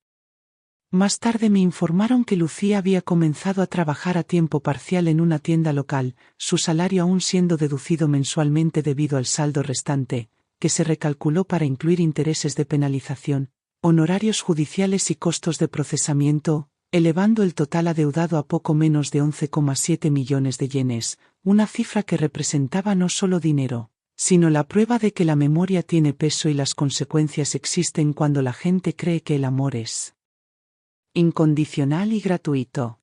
Más tarde me informaron que Lucía había comenzado a trabajar a tiempo parcial en una tienda local, su salario aún siendo deducido mensualmente debido al saldo restante, que se recalculó para incluir intereses de penalización, honorarios judiciales y costos de procesamiento, elevando el total adeudado a poco menos de 11,7 millones de yenes, una cifra que representaba no solo dinero, sino la prueba de que la memoria tiene peso y las consecuencias existen cuando la gente cree que el amor es incondicional y gratuito.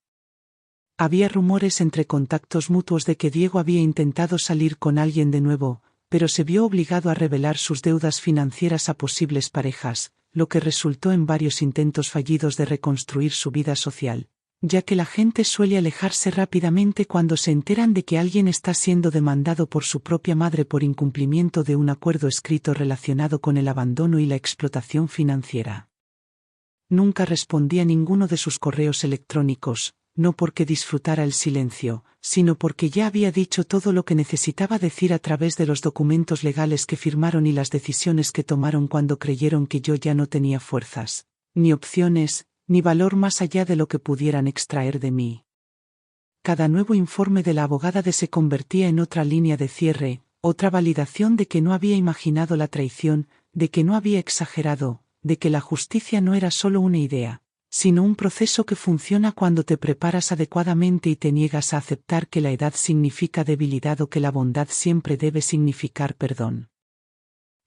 Había rumores entre contactos mutuos de que Diego había intentado salir con alguien de nuevo, pero se vio obligado a revelar sus deudas financieras a posibles parejas, lo que resultó en varios intentos fallidos de reconstruir su vida social, ya que la gente suele alejarse rápidamente cuando se enteran de que alguien está siendo demandado por su propia madre por incumplimiento de un acuerdo escrito relacionado con el abandono y la explotación financiera. Nunca respondí a ninguno de sus correos electrónicos, no porque disfrutara el silencio, sino porque ya había dicho todo lo que necesitaba decir a través de los documentos legales que firmaron y las decisiones que tomaron cuando creyeron que yo ya no tenía fuerzas, ni opciones, ni valor más allá de lo que pudieran extraer de mí. Cada nuevo informe de la abogada se convertía en otra línea de cierre, otra validación de que no había imaginado la traición, de que no había exagerado, de que la justicia no era solo una idea, sino un proceso que funciona cuando te preparas adecuadamente y te niegas a aceptar que la edad significa debilidad o que la bondad siempre debe significar perdón.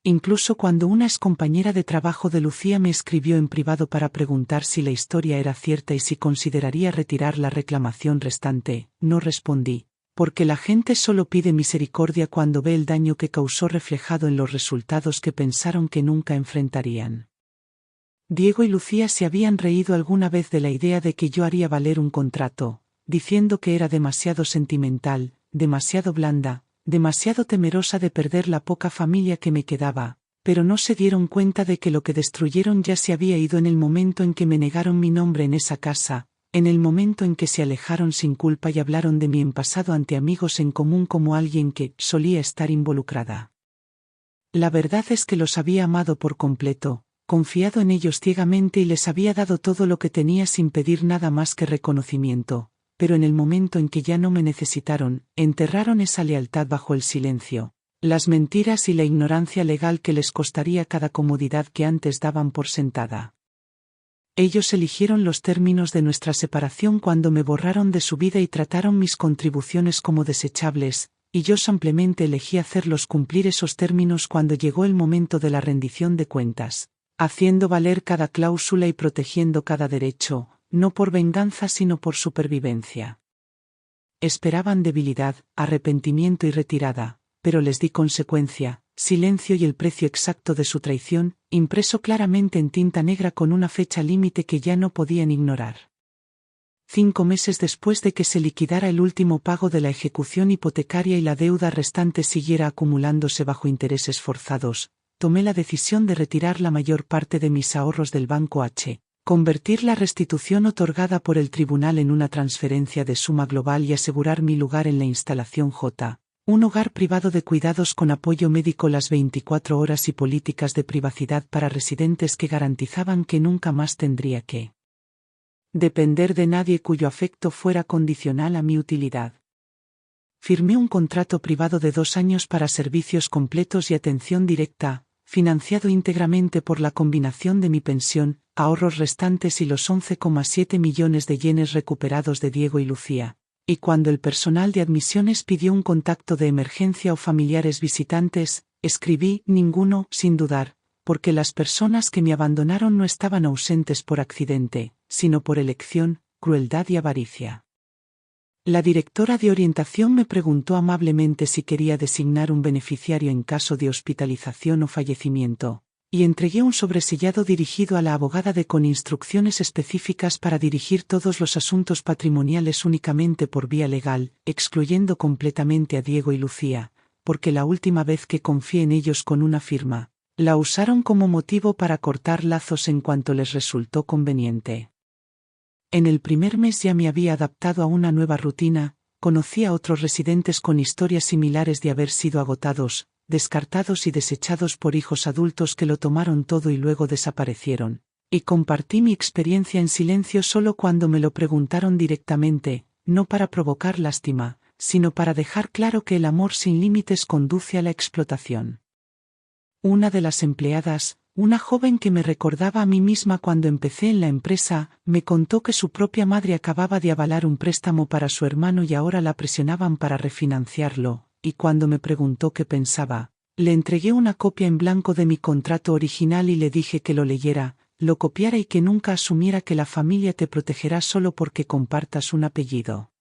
Incluso cuando una excompañera de trabajo de Lucía me escribió en privado para preguntar si la historia era cierta y si consideraría retirar la reclamación restante, no respondí, porque la gente solo pide misericordia cuando ve el daño que causó reflejado en los resultados que pensaron que nunca enfrentarían. Diego y Lucía se habían reído alguna vez de la idea de que yo haría valer un contrato, diciendo que era demasiado sentimental, demasiado blanda, demasiado temerosa de perder la poca familia que me quedaba, pero no se dieron cuenta de que lo que destruyeron ya se había ido en el momento en que me negaron mi nombre en esa casa, en el momento en que se alejaron sin culpa y hablaron de mí en pasado ante amigos en común como alguien que solía estar involucrada. La verdad es que los había amado por completo, confiado en ellos ciegamente y les había dado todo lo que tenía sin pedir nada más que reconocimiento, pero en el momento en que ya no me necesitaron, enterraron esa lealtad bajo el silencio, las mentiras y la ignorancia legal que les costaría cada comodidad que antes daban por sentada. Ellos eligieron los términos de nuestra separación cuando me borraron de su vida y trataron mis contribuciones como desechables, y yo simplemente elegí hacerlos cumplir esos términos cuando llegó el momento de la rendición de cuentas, haciendo valer cada cláusula y protegiendo cada derecho, no por venganza sino por supervivencia. Esperaban debilidad, arrepentimiento y retirada, pero les di consecuencia, silencio y el precio exacto de su traición, impreso claramente en tinta negra con una fecha límite que ya no podían ignorar. 5 meses después de que se liquidara el último pago de la ejecución hipotecaria y la deuda restante siguiera acumulándose bajo intereses forzados, tomé la decisión de retirar la mayor parte de mis ahorros del Banco H, convertir la restitución otorgada por el tribunal en una transferencia de suma global y asegurar mi lugar en la instalación J, un hogar privado de cuidados con apoyo médico las 24 horas y políticas de privacidad para residentes que garantizaban que nunca más tendría que depender de nadie cuyo afecto fuera condicional a mi utilidad. Firmé un contrato privado de 2 años para servicios completos y atención directa, financiado íntegramente por la combinación de mi pensión, ahorros restantes y los 11,7 millones de yenes recuperados de Diego y Lucía, y cuando el personal de admisiones pidió un contacto de emergencia o familiares visitantes, escribí ninguno, sin dudar, porque las personas que me abandonaron no estaban ausentes por accidente, sino por elección, crueldad y avaricia. La directora de orientación me preguntó amablemente si quería designar un beneficiario en caso de hospitalización o fallecimiento, y entregué un sobresellado dirigido a la abogada con instrucciones específicas para dirigir todos los asuntos patrimoniales únicamente por vía legal, excluyendo completamente a Diego y Lucía, porque la última vez que confié en ellos con una firma, la usaron como motivo para cortar lazos en cuanto les resultó conveniente. En el primer mes ya me había adaptado a una nueva rutina, conocí a otros residentes con historias similares de haber sido agotados, descartados y desechados por hijos adultos que lo tomaron todo y luego desaparecieron, y compartí mi experiencia en silencio solo cuando me lo preguntaron directamente, no para provocar lástima, sino para dejar claro que el amor sin límites conduce a la explotación. Una de las empleadas, una joven que me recordaba a mí misma cuando empecé en la empresa, me contó que su propia madre acababa de avalar un préstamo para su hermano y ahora la presionaban para refinanciarlo, y cuando me preguntó qué pensaba, le entregué una copia en blanco de mi contrato original y le dije que lo leyera, lo copiara y que nunca asumiera que la familia te protegerá solo porque compartas un apellido.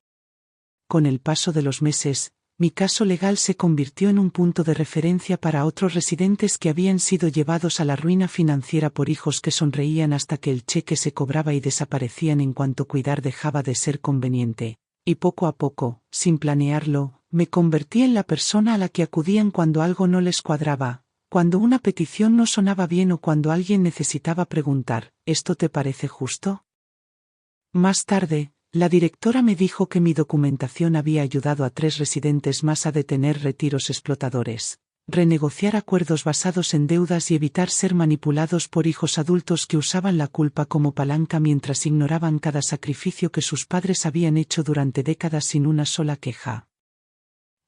Con el paso de los meses, mi caso legal se convirtió en un punto de referencia para otros residentes que habían sido llevados a la ruina financiera por hijos que sonreían hasta que el cheque se cobraba y desaparecían en cuanto cuidar dejaba de ser conveniente. Y poco a poco, sin planearlo, me convertí en la persona a la que acudían cuando algo no les cuadraba, cuando una petición no sonaba bien o cuando alguien necesitaba preguntar, ¿esto te parece justo? Más tarde, la directora me dijo que mi documentación había ayudado a 3 residentes más a detener retiros explotadores, renegociar acuerdos basados en deudas y evitar ser manipulados por hijos adultos que usaban la culpa como palanca mientras ignoraban cada sacrificio que sus padres habían hecho durante décadas sin una sola queja.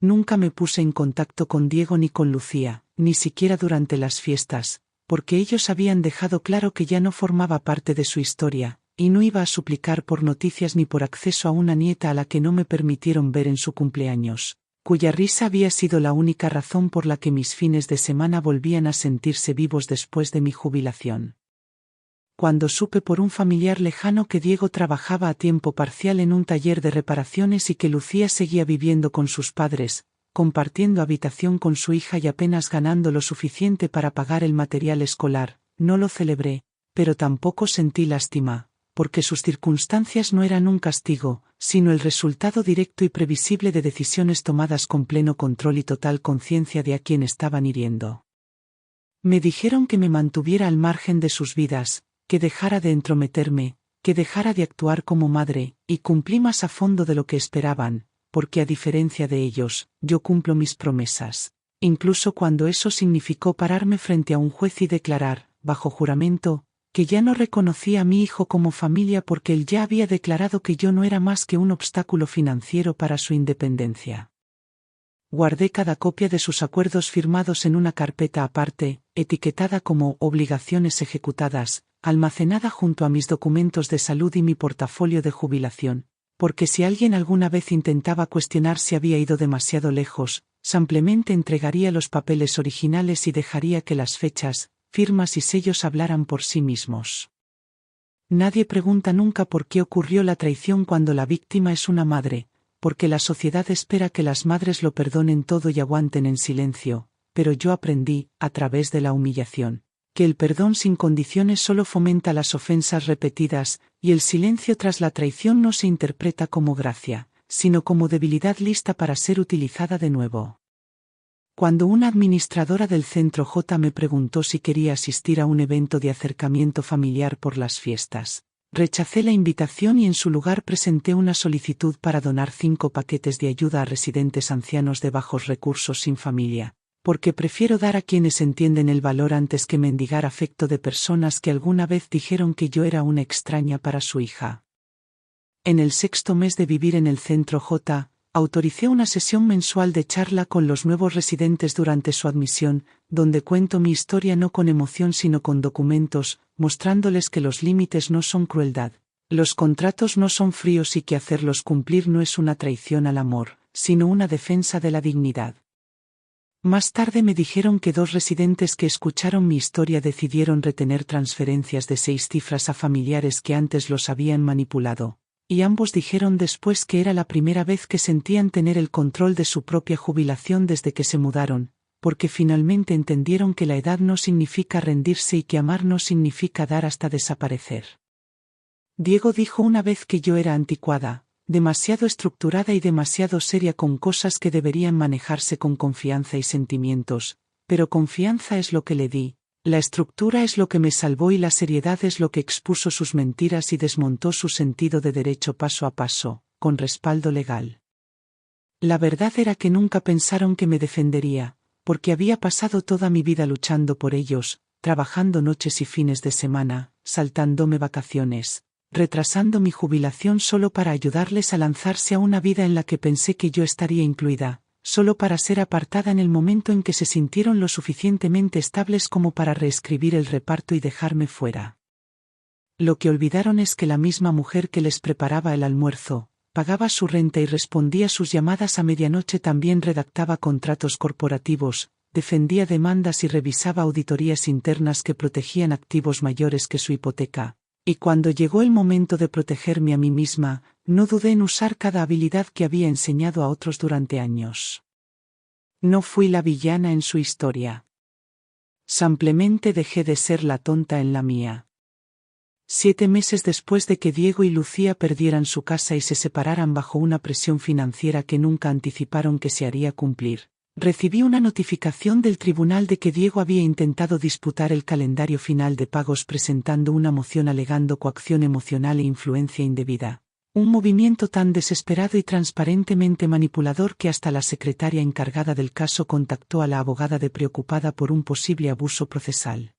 Nunca me puse en contacto con Diego ni con Lucía, ni siquiera durante las fiestas, porque ellos habían dejado claro que ya no formaba parte de su historia, y no iba a suplicar por noticias ni por acceso a una nieta a la que no me permitieron ver en su cumpleaños, cuya risa había sido la única razón por la que mis fines de semana volvían a sentirse vivos después de mi jubilación. Cuando supe por un familiar lejano que Diego trabajaba a tiempo parcial en un taller de reparaciones y que Lucía seguía viviendo con sus padres, compartiendo habitación con su hija y apenas ganando lo suficiente para pagar el material escolar, no lo celebré, pero tampoco sentí lástima, porque sus circunstancias no eran un castigo, sino el resultado directo y previsible de decisiones tomadas con pleno control y total conciencia de a quien estaban hiriendo. Me dijeron que me mantuviera al margen de sus vidas, que dejara de entrometerme, que dejara de actuar como madre, y cumplí más a fondo de lo que esperaban, porque a diferencia de ellos, yo cumplo mis promesas, incluso cuando eso significó pararme frente a un juez y declarar, bajo juramento, que ya no reconocía a mi hijo como familia porque él ya había declarado que yo no era más que un obstáculo financiero para su independencia. Guardé cada copia de sus acuerdos firmados en una carpeta aparte, etiquetada como obligaciones ejecutadas, almacenada junto a mis documentos de salud y mi portafolio de jubilación, porque si alguien alguna vez intentaba cuestionar si había ido demasiado lejos, simplemente entregaría los papeles originales y dejaría que las fechas, firmas y sellos hablaran por sí mismos. Nadie pregunta nunca por qué ocurrió la traición cuando la víctima es una madre, porque la sociedad espera que las madres lo perdonen todo y aguanten en silencio, pero yo aprendí, a través de la humillación, que el perdón sin condiciones solo fomenta las ofensas repetidas, y el silencio tras la traición no se interpreta como gracia, sino como debilidad lista para ser utilizada de nuevo. Cuando una administradora del Centro J me preguntó si quería asistir a un evento de acercamiento familiar por las fiestas, rechacé la invitación y en su lugar presenté una solicitud para donar 5 paquetes de ayuda a residentes ancianos de bajos recursos sin familia, porque prefiero dar a quienes entienden el valor antes que mendigar afecto de personas que alguna vez dijeron que yo era una extraña para su hija. En el 6º mes de vivir en el Centro J, autoricé una sesión mensual de charla con los nuevos residentes durante su admisión, donde cuento mi historia no con emoción sino con documentos, mostrándoles que los límites no son crueldad, los contratos no son fríos y que hacerlos cumplir no es una traición al amor, sino una defensa de la dignidad. Más tarde me dijeron que 2 residentes que escucharon mi historia decidieron retener transferencias de 6 cifras a familiares que antes los habían manipulado. Y ambos dijeron después que era la primera vez que sentían tener el control de su propia jubilación desde que se mudaron, porque finalmente entendieron que la edad no significa rendirse y que amar no significa dar hasta desaparecer. Diego dijo una vez que yo era anticuada, demasiado estructurada y demasiado seria con cosas que deberían manejarse con confianza y sentimientos, pero confianza es lo que le di. La estructura es lo que me salvó y la seriedad es lo que expuso sus mentiras y desmontó su sentido de derecho paso a paso, con respaldo legal. La verdad era que nunca pensaron que me defendería, porque había pasado toda mi vida luchando por ellos, trabajando noches y fines de semana, saltándome vacaciones, retrasando mi jubilación solo para ayudarles a lanzarse a una vida en la que pensé que yo estaría incluida, solo para ser apartada en el momento en que se sintieron lo suficientemente estables como para reescribir el reparto y dejarme fuera. Lo que olvidaron es que la misma mujer que les preparaba el almuerzo, pagaba su renta y respondía sus llamadas a medianoche también redactaba contratos corporativos, defendía demandas y revisaba auditorías internas que protegían activos mayores que su hipoteca, Y cuando llegó el momento de protegerme a mí misma, no dudé en usar cada habilidad que había enseñado a otros durante años. No fui la villana en su historia. Simplemente dejé de ser la tonta en la mía. 7 meses después de que Diego y Lucía perdieran su casa y se separaran bajo una presión financiera que nunca anticiparon que se haría cumplir, recibí una notificación del tribunal de que Diego había intentado disputar el calendario final de pagos presentando una moción alegando coacción emocional e influencia indebida. Un movimiento tan desesperado y transparentemente manipulador que hasta la secretaria encargada del caso contactó a la abogada preocupada por un posible abuso procesal.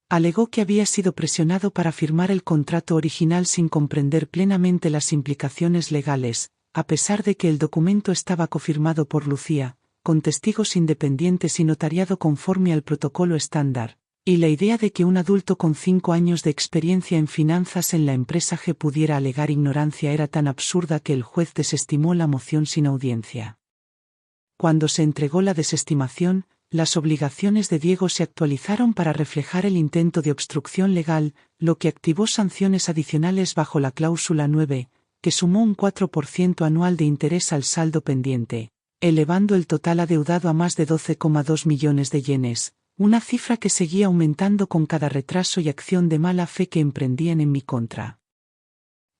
Alegó que había sido presionado para firmar el contrato original sin comprender plenamente las implicaciones legales, a pesar de que el documento estaba cofirmado por Lucía, con testigos independientes y notariado conforme al protocolo estándar, y la idea de que un adulto con 5 años de experiencia en finanzas en la empresa G pudiera alegar ignorancia era tan absurda que el juez desestimó la moción sin audiencia. Cuando se entregó la desestimación, las obligaciones de Diego se actualizaron para reflejar el intento de obstrucción legal, lo que activó sanciones adicionales bajo la cláusula 9, que sumó un 4% anual de interés al saldo pendiente, elevando el total adeudado a más de 12,2 millones de yenes, una cifra que seguía aumentando con cada retraso y acción de mala fe que emprendían en mi contra.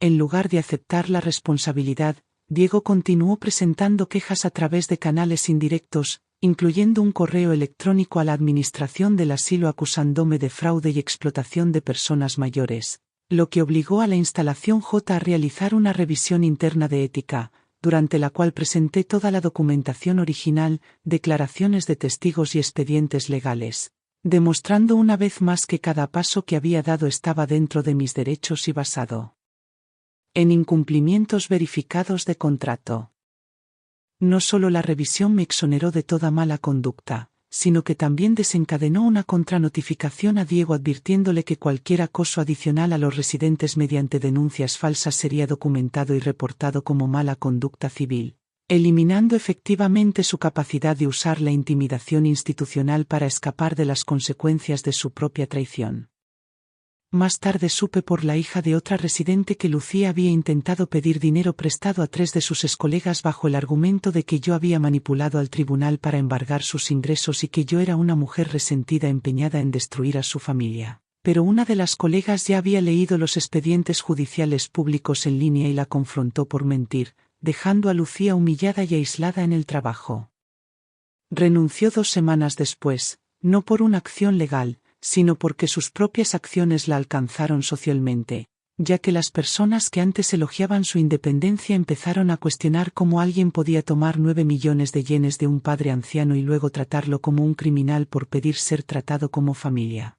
En lugar de aceptar la responsabilidad, Diego continuó presentando quejas a través de canales indirectos, incluyendo un correo electrónico a la administración del asilo acusándome de fraude y explotación de personas mayores, lo que obligó a la instalación J a realizar una revisión interna de ética, durante la cual presenté toda la documentación original, declaraciones de testigos y expedientes legales, demostrando una vez más que cada paso que había dado estaba dentro de mis derechos y basado en incumplimientos verificados de contrato. No solo la revisión me exoneró de toda mala conducta, sino que también desencadenó una contranotificación a Diego advirtiéndole que cualquier acoso adicional a los residentes mediante denuncias falsas sería documentado y reportado como mala conducta civil, eliminando efectivamente su capacidad de usar la intimidación institucional para escapar de las consecuencias de su propia traición. Más tarde supe por la hija de otra residente que Lucía había intentado pedir dinero prestado a 3 de sus excolegas bajo el argumento de que yo había manipulado al tribunal para embargar sus ingresos y que yo era una mujer resentida empeñada en destruir a su familia. Pero una de las colegas ya había leído los expedientes judiciales públicos en línea y la confrontó por mentir, dejando a Lucía humillada y aislada en el trabajo. Renunció 2 semanas después, no por una acción legal, sino porque sus propias acciones la alcanzaron socialmente, ya que las personas que antes elogiaban su independencia empezaron a cuestionar cómo alguien podía tomar 9 millones de yenes de un padre anciano y luego tratarlo como un criminal por pedir ser tratado como familia.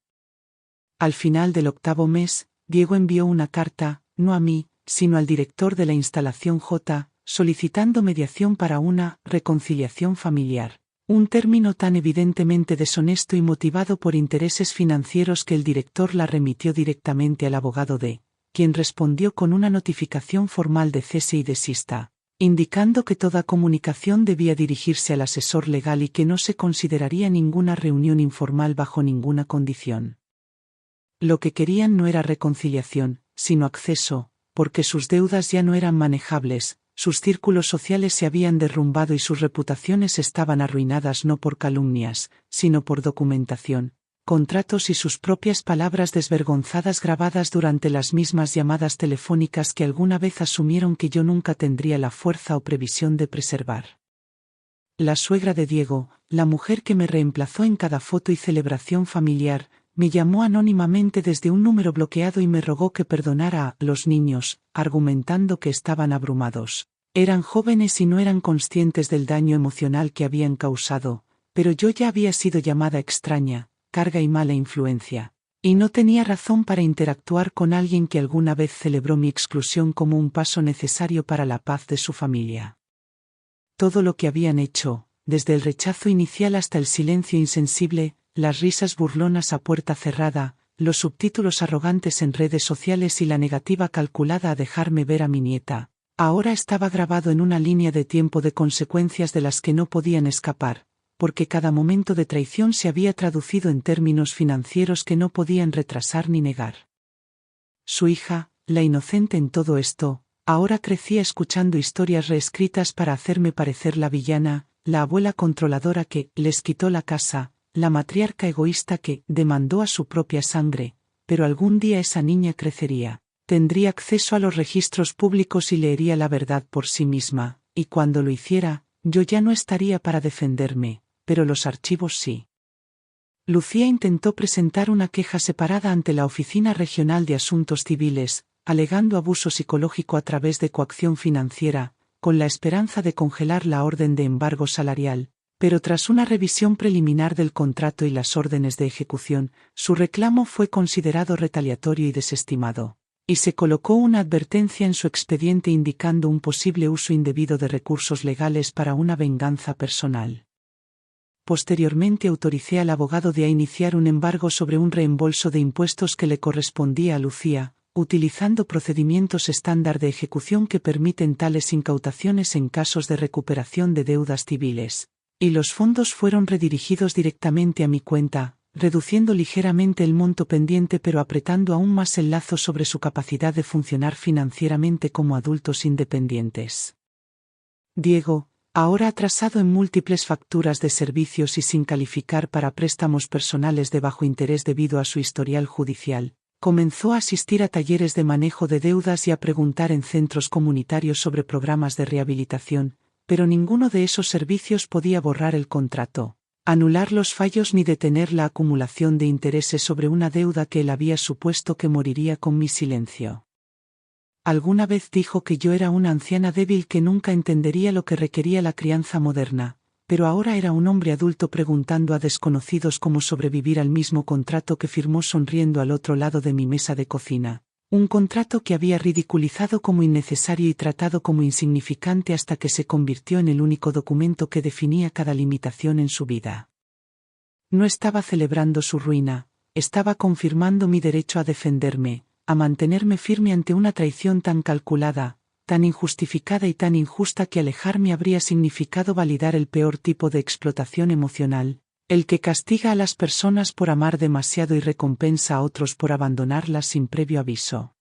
Al final del 8º mes, Diego envió una carta, no a mí, sino al director de la instalación J, solicitando mediación para una reconciliación familiar. Un término tan evidentemente deshonesto y motivado por intereses financieros que el director la remitió directamente al abogado quien respondió con una notificación formal de cese y desista, indicando que toda comunicación debía dirigirse al asesor legal y que no se consideraría ninguna reunión informal bajo ninguna condición. Lo que querían no era reconciliación, sino acceso, porque sus deudas ya no eran manejables. Sus círculos sociales se habían derrumbado y sus reputaciones estaban arruinadas no por calumnias, sino por documentación, contratos y sus propias palabras desvergonzadas grabadas durante las mismas llamadas telefónicas que alguna vez asumieron que yo nunca tendría la fuerza o previsión de preservar. La suegra de Diego, la mujer que me reemplazó en cada foto y celebración familiar, me llamó anónimamente desde un número bloqueado y me rogó que perdonara a los niños, argumentando que estaban abrumados. Eran jóvenes y no eran conscientes del daño emocional que habían causado, pero yo ya había sido llamada extraña, carga y mala influencia, y no tenía razón para interactuar con alguien que alguna vez celebró mi exclusión como un paso necesario para la paz de su familia. Todo lo que habían hecho, desde el rechazo inicial hasta el silencio insensible, las risas burlonas a puerta cerrada, los subtítulos arrogantes en redes sociales y la negativa calculada a dejarme ver a mi nieta, ahora estaba grabado en una línea de tiempo de consecuencias de las que no podían escapar, porque cada momento de traición se había traducido en términos financieros que no podían retrasar ni negar. Su hija, la inocente en todo esto, ahora crecía escuchando historias reescritas para hacerme parecer la villana, la abuela controladora que les quitó la casa, la matriarca egoísta que demandó a su propia sangre, pero algún día esa niña crecería, tendría acceso a los registros públicos y leería la verdad por sí misma, y cuando lo hiciera, yo ya no estaría para defenderme, pero los archivos sí. Lucía intentó presentar una queja separada ante la Oficina Regional de Asuntos Civiles, alegando abuso psicológico a través de coacción financiera, con la esperanza de congelar la orden de embargo salarial, pero tras una revisión preliminar del contrato y las órdenes de ejecución, su reclamo fue considerado retaliatorio y desestimado, y se colocó una advertencia en su expediente indicando un posible uso indebido de recursos legales para una venganza personal. Posteriormente autoricé al abogado de a iniciar un embargo sobre un reembolso de impuestos que le correspondía a Lucía, utilizando procedimientos estándar de ejecución que permiten tales incautaciones en casos de recuperación de deudas civiles, y los fondos fueron redirigidos directamente a mi cuenta, reduciendo ligeramente el monto pendiente pero apretando aún más el lazo sobre su capacidad de funcionar financieramente como adultos independientes. Diego, ahora atrasado en múltiples facturas de servicios y sin calificar para préstamos personales de bajo interés debido a su historial judicial, comenzó a asistir a talleres de manejo de deudas y a preguntar en centros comunitarios sobre programas de rehabilitación, pero ninguno de esos servicios podía borrar el contrato, anular los fallos ni detener la acumulación de intereses sobre una deuda que él había supuesto que moriría con mi silencio. Alguna vez dijo que yo era una anciana débil que nunca entendería lo que requería la crianza moderna, pero ahora era un hombre adulto preguntando a desconocidos cómo sobrevivir al mismo contrato que firmó sonriendo al otro lado de mi mesa de cocina, un contrato que había ridiculizado como innecesario y tratado como insignificante hasta que se convirtió en el único documento que definía cada limitación en su vida. No estaba celebrando su ruina, estaba confirmando mi derecho a defenderme, a mantenerme firme ante una traición tan calculada, tan injustificada y tan injusta que alejarme habría significado validar el peor tipo de explotación emocional, el que castiga a las personas por amar demasiado y recompensa a otros por abandonarlas sin previo aviso.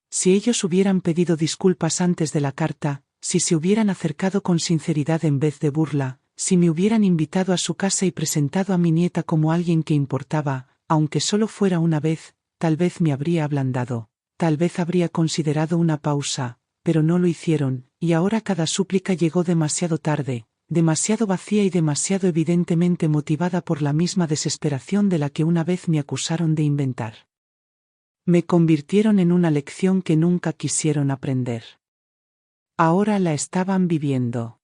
Si ellos hubieran pedido disculpas antes de la carta, si se hubieran acercado con sinceridad en vez de burla, si me hubieran invitado a su casa y presentado a mi nieta como alguien que importaba, aunque solo fuera una vez, tal vez me habría ablandado, tal vez habría considerado una pausa, pero no lo hicieron, y ahora cada súplica llegó demasiado tarde, demasiado vacía y demasiado evidentemente motivada por la misma desesperación de la que una vez me acusaron de inventar. Me convirtieron en una lección que nunca quisieron aprender. Ahora la estaban viviendo.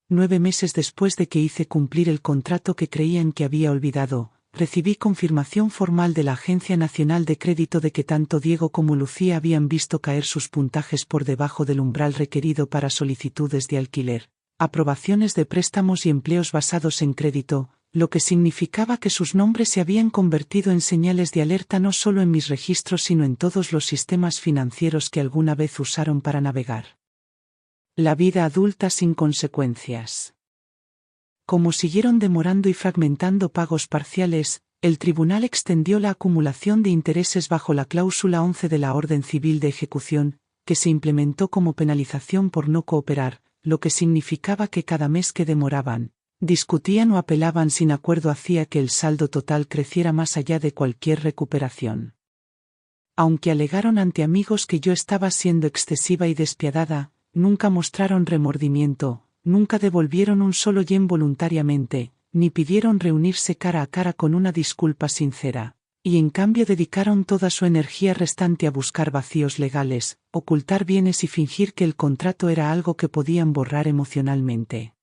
9 meses después de que hice cumplir el contrato que creían que había olvidado, recibí confirmación formal de la Agencia Nacional de Crédito de que tanto Diego como Lucía habían visto caer sus puntajes por debajo del umbral requerido para solicitudes de alquiler, aprobaciones de préstamos y empleos basados en crédito, lo que significaba que sus nombres se habían convertido en señales de alerta no solo en mis registros sino en todos los sistemas financieros que alguna vez usaron para navegar. La vida adulta sin consecuencias. Como siguieron demorando y fragmentando pagos parciales, el tribunal extendió la acumulación de intereses bajo la cláusula 11 de la Orden Civil de Ejecución, que se implementó como penalización por no cooperar, lo que significaba que cada mes que demoraban, discutían o apelaban sin acuerdo hacía que el saldo total creciera más allá de cualquier recuperación. Aunque alegaron ante amigos que yo estaba siendo excesiva y despiadada, nunca mostraron remordimiento. Nunca devolvieron un solo yen voluntariamente, ni pidieron reunirse cara a cara con una disculpa sincera, y en cambio dedicaron toda su energía restante a buscar vacíos legales, ocultar bienes y fingir que el contrato era algo que podían borrar emocionalmente.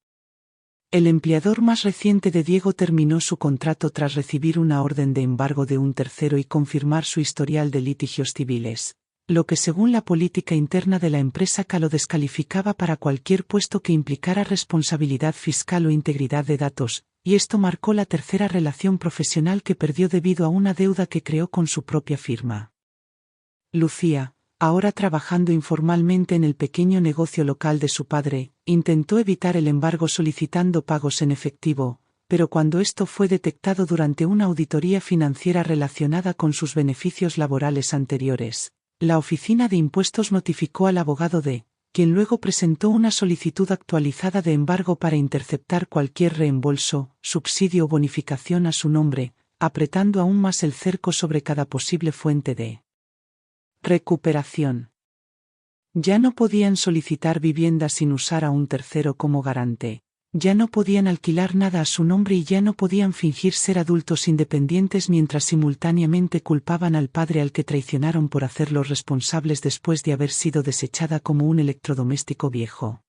El empleador más reciente de Diego terminó su contrato tras recibir una orden de embargo de un tercero y confirmar su historial de litigios civiles, lo que según la política interna de la empresa lo descalificaba para cualquier puesto que implicara responsabilidad fiscal o integridad de datos, y esto marcó la tercera relación profesional que perdió debido a una deuda que creó con su propia firma. Lucía, ahora trabajando informalmente en el pequeño negocio local de su padre, intentó evitar el embargo solicitando pagos en efectivo, pero cuando esto fue detectado durante una auditoría financiera relacionada con sus beneficios laborales anteriores, la Oficina de Impuestos notificó al abogado de, quien luego presentó una solicitud actualizada de embargo para interceptar cualquier reembolso, subsidio o bonificación a su nombre, apretando aún más el cerco sobre cada posible fuente de recuperación. Ya no podían solicitar vivienda sin usar a un tercero como garante. Ya no podían alquilar nada a su nombre y ya no podían fingir ser adultos independientes mientras simultáneamente culpaban al padre al que traicionaron por hacerlos responsables después de haber sido desechada como un electrodoméstico viejo.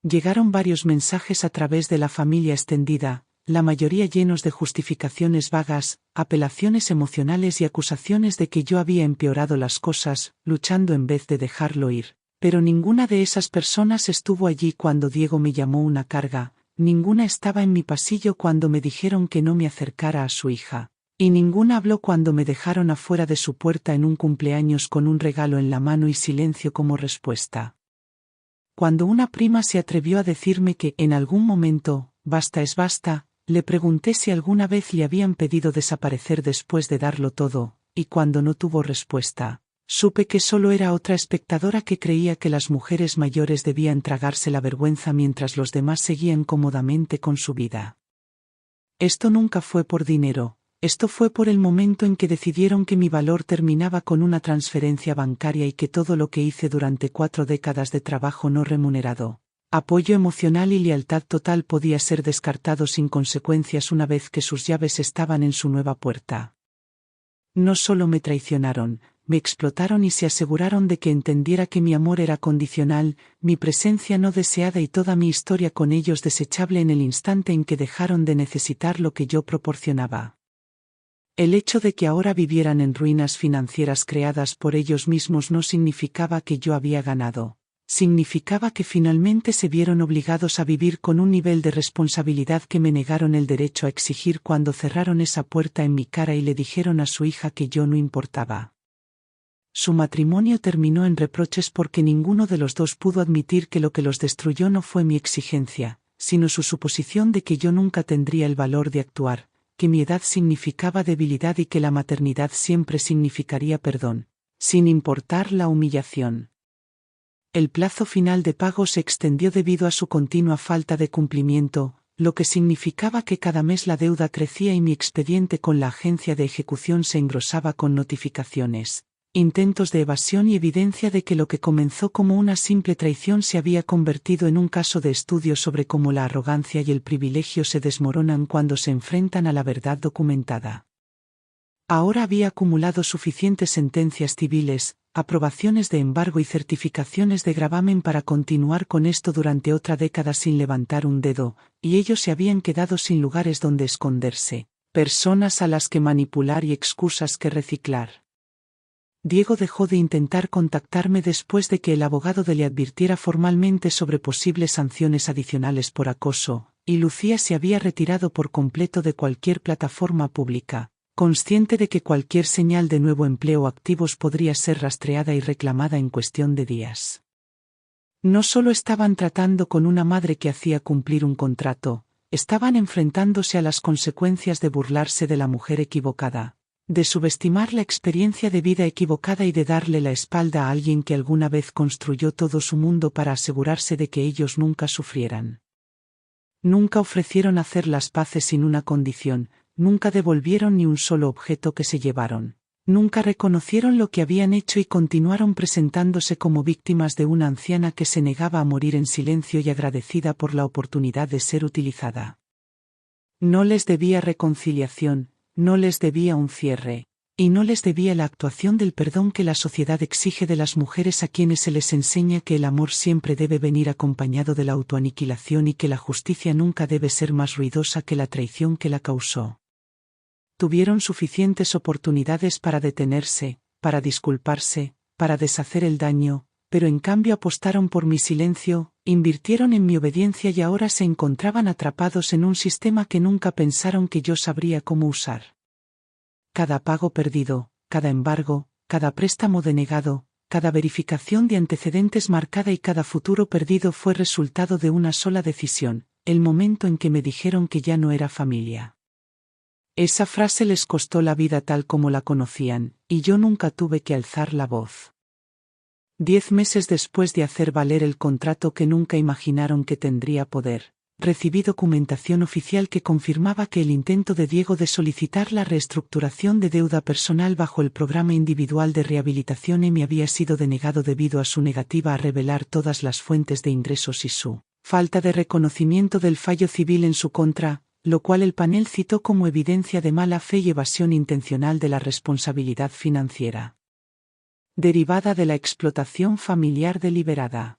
Llegaron varios mensajes a través de la familia extendida, la mayoría llenos de justificaciones vagas, apelaciones emocionales y acusaciones de que yo había empeorado las cosas, luchando en vez de dejarlo ir. Pero ninguna de esas personas estuvo allí cuando Diego me llamó una carga, ninguna estaba en mi pasillo cuando me dijeron que no me acercara a su hija, y ninguna habló cuando me dejaron afuera de su puerta en un cumpleaños con un regalo en la mano y silencio como respuesta. Cuando una prima se atrevió a decirme que, en algún momento, basta es basta, le pregunté si alguna vez le habían pedido desaparecer después de darlo todo, y cuando no tuvo respuesta, supe que solo era otra espectadora que creía que las mujeres mayores debían tragarse la vergüenza mientras los demás seguían cómodamente con su vida. Esto nunca fue por dinero, esto fue por el momento en que decidieron que mi valor terminaba con una transferencia bancaria y que todo lo que hice durante 4 décadas de trabajo no remunerado, apoyo emocional y lealtad total podía ser descartado sin consecuencias una vez que sus llaves estaban en su nueva puerta. No solo me traicionaron, me explotaron y se aseguraron de que entendiera que mi amor era condicional, mi presencia no deseada y toda mi historia con ellos desechable en el instante en que dejaron de necesitar lo que yo proporcionaba. El hecho de que ahora vivieran en ruinas financieras creadas por ellos mismos no significaba que yo había ganado. Significaba que finalmente se vieron obligados a vivir con un nivel de responsabilidad que me negaron el derecho a exigir cuando cerraron esa puerta en mi cara y le dijeron a su hija que yo no importaba. Su matrimonio terminó en reproches porque ninguno de los dos pudo admitir que lo que los destruyó no fue mi exigencia, sino su suposición de que yo nunca tendría el valor de actuar, que mi edad significaba debilidad y que la maternidad siempre significaría perdón, sin importar la humillación. El plazo final de pago se extendió debido a su continua falta de cumplimiento, lo que significaba que cada mes la deuda crecía y mi expediente con la agencia de ejecución se engrosaba con notificaciones, intentos de evasión y evidencia de que lo que comenzó como una simple traición se había convertido en un caso de estudio sobre cómo la arrogancia y el privilegio se desmoronan cuando se enfrentan a la verdad documentada. Ahora había acumulado suficientes sentencias civiles, aprobaciones de embargo y certificaciones de gravamen para continuar con esto durante otra década sin levantar un dedo, y ellos se habían quedado sin lugares donde esconderse, personas a las que manipular y excusas que reciclar. Diego dejó de intentar contactarme después de que el abogado le advirtiera formalmente sobre posibles sanciones adicionales por acoso, y Lucía se había retirado por completo de cualquier plataforma pública, consciente de que cualquier señal de nuevo empleo o activos podría ser rastreada y reclamada en cuestión de días. No solo estaban tratando con una madre que hacía cumplir un contrato, estaban enfrentándose a las consecuencias de burlarse de la mujer equivocada, de subestimar la experiencia de vida equivocada y de darle la espalda a alguien que alguna vez construyó todo su mundo para asegurarse de que ellos nunca sufrieran. Nunca ofrecieron hacer las paces sin una condición, nunca devolvieron ni un solo objeto que se llevaron. Nunca reconocieron lo que habían hecho y continuaron presentándose como víctimas de una anciana que se negaba a morir en silencio y agradecida por la oportunidad de ser utilizada. No les debía reconciliación, no les debía un cierre, y no les debía la actuación del perdón que la sociedad exige de las mujeres a quienes se les enseña que el amor siempre debe venir acompañado de la autoaniquilación y que la justicia nunca debe ser más ruidosa que la traición que la causó. Tuvieron suficientes oportunidades para detenerse, para disculparse, para deshacer el daño, pero en cambio apostaron por mi silencio, invirtieron en mi obediencia y ahora se encontraban atrapados en un sistema que nunca pensaron que yo sabría cómo usar. Cada pago perdido, cada embargo, cada préstamo denegado, cada verificación de antecedentes marcada y cada futuro perdido fue resultado de una sola decisión: el momento en que me dijeron que ya no era familia. Esa frase les costó la vida tal como la conocían, y yo nunca tuve que alzar la voz. 10 meses después de hacer valer el contrato que nunca imaginaron que tendría poder, recibí documentación oficial que confirmaba que el intento de Diego de solicitar la reestructuración de deuda personal bajo el programa individual de rehabilitación me había sido denegado debido a su negativa a revelar todas las fuentes de ingresos y su falta de reconocimiento del fallo civil en su contra, lo cual el panel citó como evidencia de mala fe y evasión intencional de la responsabilidad financiera derivada de la explotación familiar deliberada.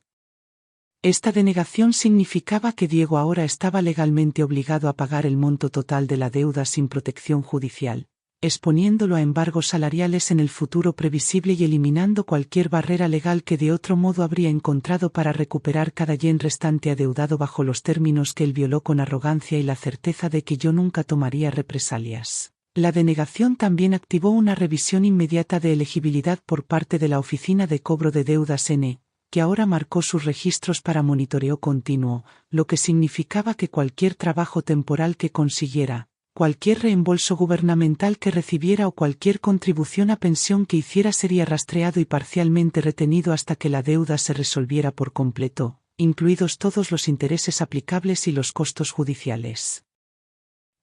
Esta denegación significaba que Diego ahora estaba legalmente obligado a pagar el monto total de la deuda sin protección judicial, exponiéndolo a embargos salariales en el futuro previsible y eliminando cualquier barrera legal que de otro modo habría encontrado para recuperar cada yen restante adeudado bajo los términos que él violó con arrogancia y la certeza de que yo nunca tomaría represalias. La denegación también activó una revisión inmediata de elegibilidad por parte de la Oficina de Cobro de Deudas N, que ahora marcó sus registros para monitoreo continuo, lo que significaba que cualquier trabajo temporal que consiguiera, cualquier reembolso gubernamental que recibiera o cualquier contribución a pensión que hiciera sería rastreado y parcialmente retenido hasta que la deuda se resolviera por completo, incluidos todos los intereses aplicables y los costos judiciales.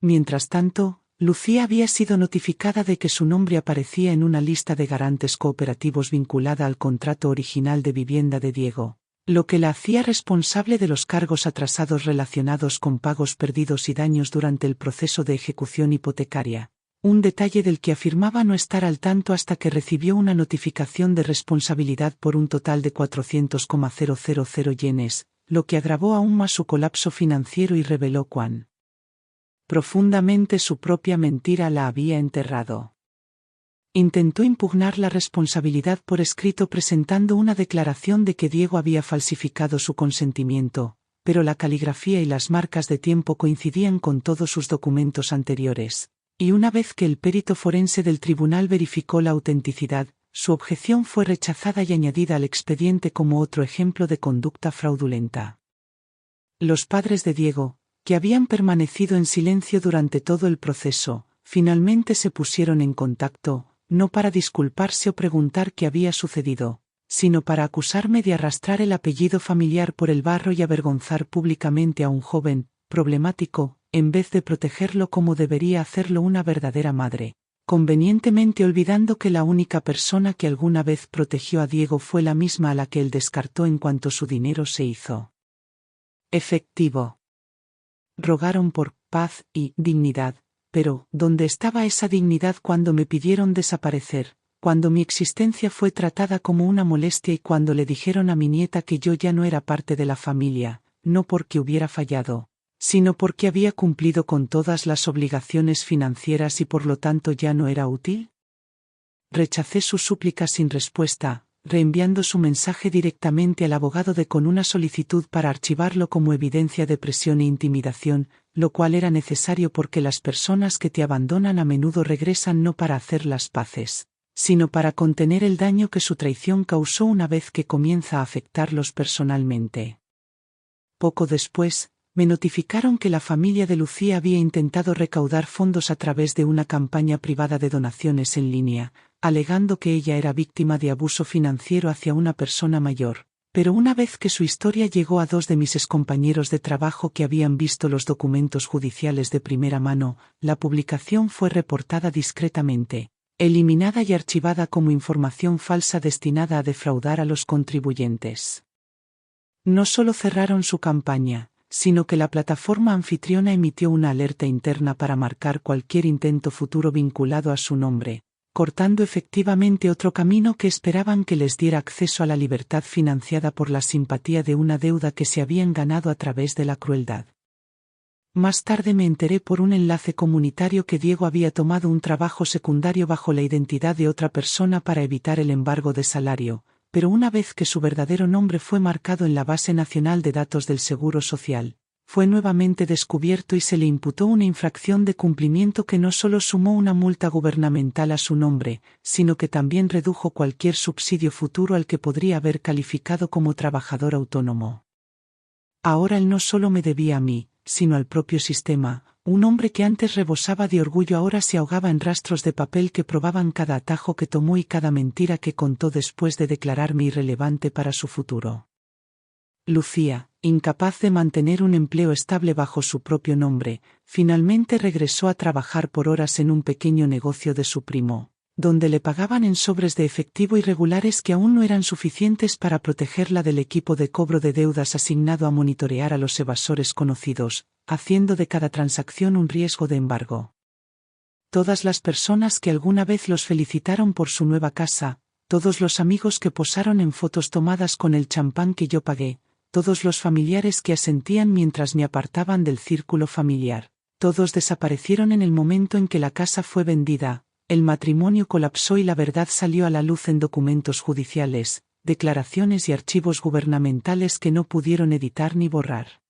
Mientras tanto, Lucía había sido notificada de que su nombre aparecía en una lista de garantes cooperativos vinculada al contrato original de vivienda de Diego, lo que la hacía responsable de los cargos atrasados relacionados con pagos perdidos y daños durante el proceso de ejecución hipotecaria, un detalle del que afirmaba no estar al tanto hasta que recibió una notificación de responsabilidad por un total de 400,000 yenes, lo que agravó aún más su colapso financiero y reveló cuán profundamente su propia mentira la había enterrado. Intentó impugnar la responsabilidad por escrito presentando una declaración de que Diego había falsificado su consentimiento, pero la caligrafía y las marcas de tiempo coincidían con todos sus documentos anteriores, y una vez que el perito forense del tribunal verificó la autenticidad, su objeción fue rechazada y añadida al expediente como otro ejemplo de conducta fraudulenta. Los padres de Diego, que habían permanecido en silencio durante todo el proceso, finalmente se pusieron en contacto, no para disculparse o preguntar qué había sucedido, sino para acusarme de arrastrar el apellido familiar por el barro y avergonzar públicamente a un joven, problemático, en vez de protegerlo como debería hacerlo una verdadera madre, convenientemente olvidando que la única persona que alguna vez protegió a Diego fue la misma a la que él descartó en cuanto su dinero se hizo efectivo. Rogaron por paz y dignidad, pero ¿dónde estaba esa dignidad cuando me pidieron desaparecer, cuando mi existencia fue tratada como una molestia y cuando le dijeron a mi nieta que yo ya no era parte de la familia, no porque hubiera fallado, sino porque había cumplido con todas las obligaciones financieras y por lo tanto ya no era útil? Rechacé sus súplicas sin respuesta, reenviando su mensaje directamente al abogado con una solicitud para archivarlo como evidencia de presión e intimidación, lo cual era necesario porque las personas que te abandonan a menudo regresan no para hacer las paces, sino para contener el daño que su traición causó una vez que comienza a afectarlos personalmente. Poco después, me notificaron que la familia de Lucía había intentado recaudar fondos a través de una campaña privada de donaciones en línea, alegando que ella era víctima de abuso financiero hacia una persona mayor, pero una vez que su historia llegó a dos de mis excompañeros de trabajo que habían visto los documentos judiciales de primera mano, la publicación fue reportada discretamente, eliminada y archivada como información falsa destinada a defraudar a los contribuyentes. No solo cerraron su campaña, sino que la plataforma anfitriona emitió una alerta interna para marcar cualquier intento futuro vinculado a su nombre, cortando efectivamente otro camino que esperaban que les diera acceso a la libertad financiada por la simpatía de una deuda que se habían ganado a través de la crueldad. Más tarde me enteré por un enlace comunitario que Diego había tomado un trabajo secundario bajo la identidad de otra persona para evitar el embargo de salario, pero una vez que su verdadero nombre fue marcado en la Base Nacional de Datos del Seguro Social, fue nuevamente descubierto y se le imputó una infracción de cumplimiento que no solo sumó una multa gubernamental a su nombre, sino que también redujo cualquier subsidio futuro al que podría haber calificado como trabajador autónomo. Ahora él no solo me debía a mí, sino al propio sistema. Un hombre que antes rebosaba de orgullo ahora se ahogaba en rastros de papel que probaban cada atajo que tomó y cada mentira que contó después de declararme irrelevante para su futuro. Lucía, incapaz de mantener un empleo estable bajo su propio nombre, finalmente regresó a trabajar por horas en un pequeño negocio de su primo, donde le pagaban en sobres de efectivo irregulares que aún no eran suficientes para protegerla del equipo de cobro de deudas asignado a monitorear a los evasores conocidos, haciendo de cada transacción un riesgo de embargo. Todas las personas que alguna vez los felicitaron por su nueva casa, todos los amigos que posaron en fotos tomadas con el champán que yo pagué, todos los familiares que asentían mientras me apartaban del círculo familiar, todos desaparecieron en el momento en que la casa fue vendida, el matrimonio colapsó y la verdad salió a la luz en documentos judiciales, declaraciones y archivos gubernamentales que no pudieron editar ni borrar.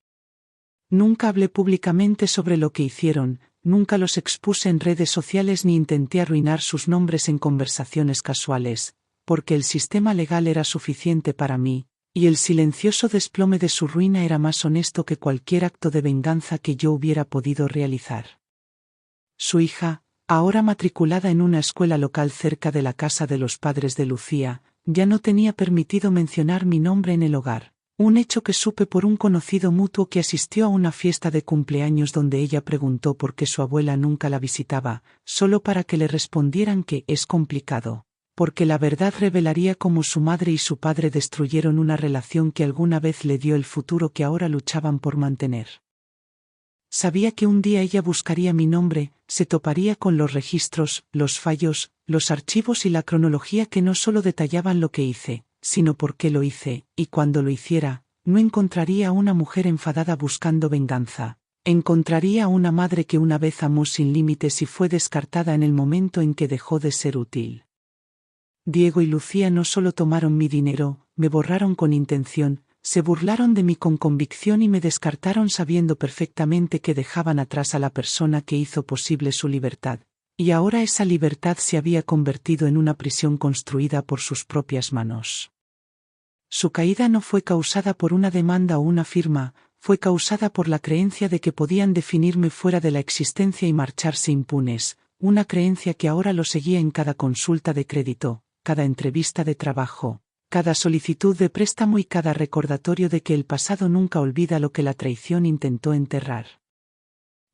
Nunca hablé públicamente sobre lo que hicieron, nunca los expuse en redes sociales ni intenté arruinar sus nombres en conversaciones casuales, porque el sistema legal era suficiente para mí, y el silencioso desplome de su ruina era más honesto que cualquier acto de venganza que yo hubiera podido realizar. Su hija, ahora matriculada en una escuela local cerca de la casa de los padres de Lucía, ya no tenía permitido mencionar mi nombre en el hogar, un hecho que supe por un conocido mutuo que asistió a una fiesta de cumpleaños donde ella preguntó por qué su abuela nunca la visitaba, solo para que le respondieran que es complicado, porque la verdad revelaría cómo su madre y su padre destruyeron una relación que alguna vez le dio el futuro que ahora luchaban por mantener. Sabía que un día ella buscaría mi nombre, se toparía con los registros, los fallos, los archivos y la cronología que no solo detallaban lo que hice, sino por qué lo hice, y cuando lo hiciera, no encontraría a una mujer enfadada buscando venganza, encontraría a una madre que una vez amó sin límites y fue descartada en el momento en que dejó de ser útil. Diego y Lucía no solo tomaron mi dinero, me borraron con intención, se burlaron de mí con convicción y me descartaron sabiendo perfectamente que dejaban atrás a la persona que hizo posible su libertad, y ahora esa libertad se había convertido en una prisión construida por sus propias manos. Su caída no fue causada por una demanda o una firma, fue causada por la creencia de que podían definirme fuera de la existencia y marcharse impunes, una creencia que ahora lo seguía en cada consulta de crédito, cada entrevista de trabajo, cada solicitud de préstamo y cada recordatorio de que el pasado nunca olvida lo que la traición intentó enterrar.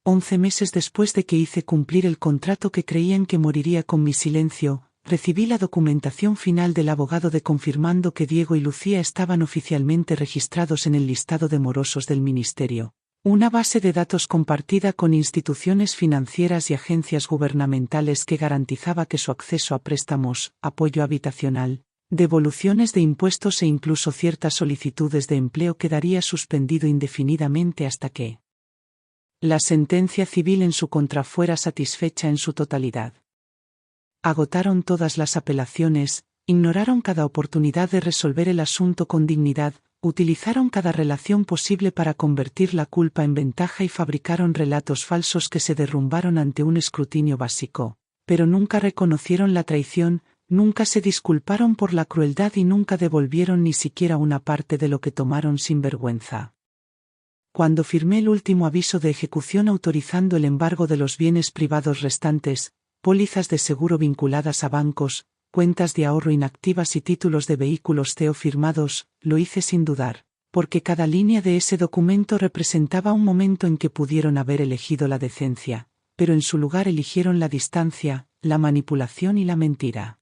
11 meses después de que hice cumplir el contrato que creían que moriría con mi silencio, recibí la documentación final del abogado confirmando que Diego y Lucía estaban oficialmente registrados en el listado de morosos del ministerio, una base de datos compartida con instituciones financieras y agencias gubernamentales que garantizaba que su acceso a préstamos, apoyo habitacional, devoluciones de impuestos e incluso ciertas solicitudes de empleo quedaría suspendido indefinidamente hasta que la sentencia civil en su contra fuera satisfecha en su totalidad. Agotaron todas las apelaciones, ignoraron cada oportunidad de resolver el asunto con dignidad, utilizaron cada relación posible para convertir la culpa en ventaja y fabricaron relatos falsos que se derrumbaron ante un escrutinio básico, pero nunca reconocieron la traición, nunca se disculparon por la crueldad y nunca devolvieron ni siquiera una parte de lo que tomaron sin vergüenza. Cuando firmé el último aviso de ejecución autorizando el embargo de los bienes privados restantes, pólizas de seguro vinculadas a bancos, cuentas de ahorro inactivas y títulos de vehículos firmados, lo hice sin dudar, porque cada línea de ese documento representaba un momento en que pudieron haber elegido la decencia, pero en su lugar eligieron la distancia, la manipulación y la mentira.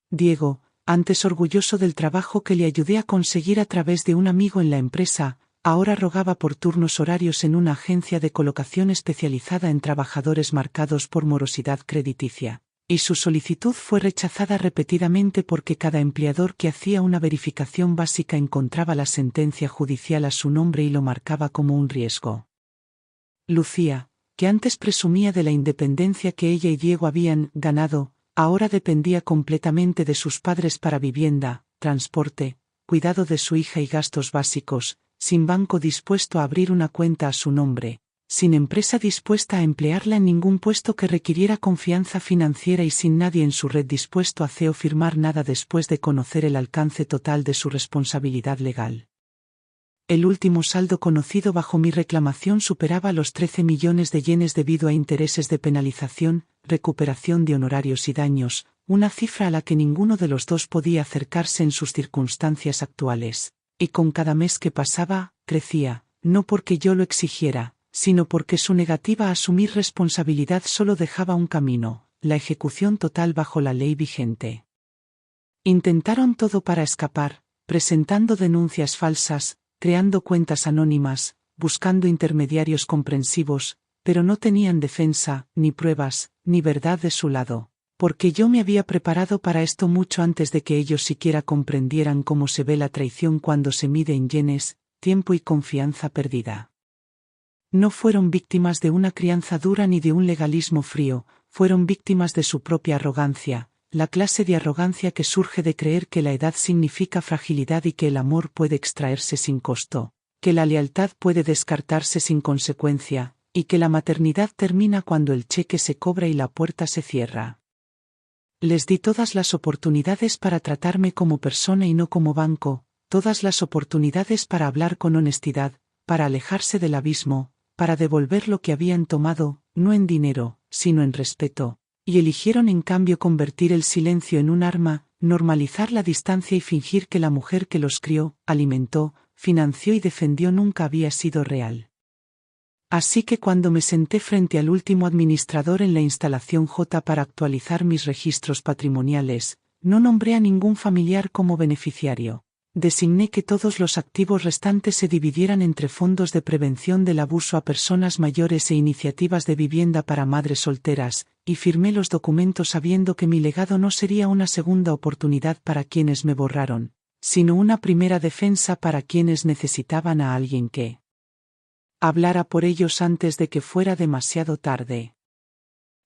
Diego, antes orgulloso del trabajo que le ayudé a conseguir a través de un amigo en la empresa, ahora rogaba por turnos horarios en una agencia de colocación especializada en trabajadores marcados por morosidad crediticia, y su solicitud fue rechazada repetidamente porque cada empleador que hacía una verificación básica encontraba la sentencia judicial a su nombre y lo marcaba como un riesgo. Lucía, que antes presumía de la independencia que ella y Diego habían ganado, ahora dependía completamente de sus padres para vivienda, transporte, cuidado de su hija y gastos básicos, sin banco dispuesto a abrir una cuenta a su nombre, sin empresa dispuesta a emplearla en ningún puesto que requiriera confianza financiera y sin nadie en su red dispuesto a firmar nada después de conocer el alcance total de su responsabilidad legal. El último saldo conocido bajo mi reclamación superaba los 13 millones de yenes debido a intereses de penalización, recuperación de honorarios y daños, una cifra a la que ninguno de los dos podía acercarse en sus circunstancias actuales. Y con cada mes que pasaba, crecía, no porque yo lo exigiera, sino porque su negativa a asumir responsabilidad solo dejaba un camino, la ejecución total bajo la ley vigente. Intentaron todo para escapar, presentando denuncias falsas, creando cuentas anónimas, buscando intermediarios comprensivos, pero no tenían defensa, ni pruebas, ni verdad de su lado, porque yo me había preparado para esto mucho antes de que ellos siquiera comprendieran cómo se ve la traición cuando se mide en yenes, tiempo y confianza perdida. No fueron víctimas de una crianza dura ni de un legalismo frío, fueron víctimas de su propia arrogancia, la clase de arrogancia que surge de creer que la edad significa fragilidad y que el amor puede extraerse sin costo, que la lealtad puede descartarse sin consecuencia, y que la maternidad termina cuando el cheque se cobra y la puerta se cierra. Les di todas las oportunidades para tratarme como persona y no como banco, todas las oportunidades para hablar con honestidad, para alejarse del abismo, para devolver lo que habían tomado, no en dinero, sino en respeto, y eligieron en cambio convertir el silencio en un arma, normalizar la distancia y fingir que la mujer que los crió, alimentó, financió y defendió nunca había sido real. Así que cuando me senté frente al último administrador en la instalación J para actualizar mis registros patrimoniales, no nombré a ningún familiar como beneficiario. Designé que todos los activos restantes se dividieran entre fondos de prevención del abuso a personas mayores e iniciativas de vivienda para madres solteras, y firmé los documentos sabiendo que mi legado no sería una segunda oportunidad para quienes me borraron, sino una primera defensa para quienes necesitaban a alguien que hablara por ellos antes de que fuera demasiado tarde.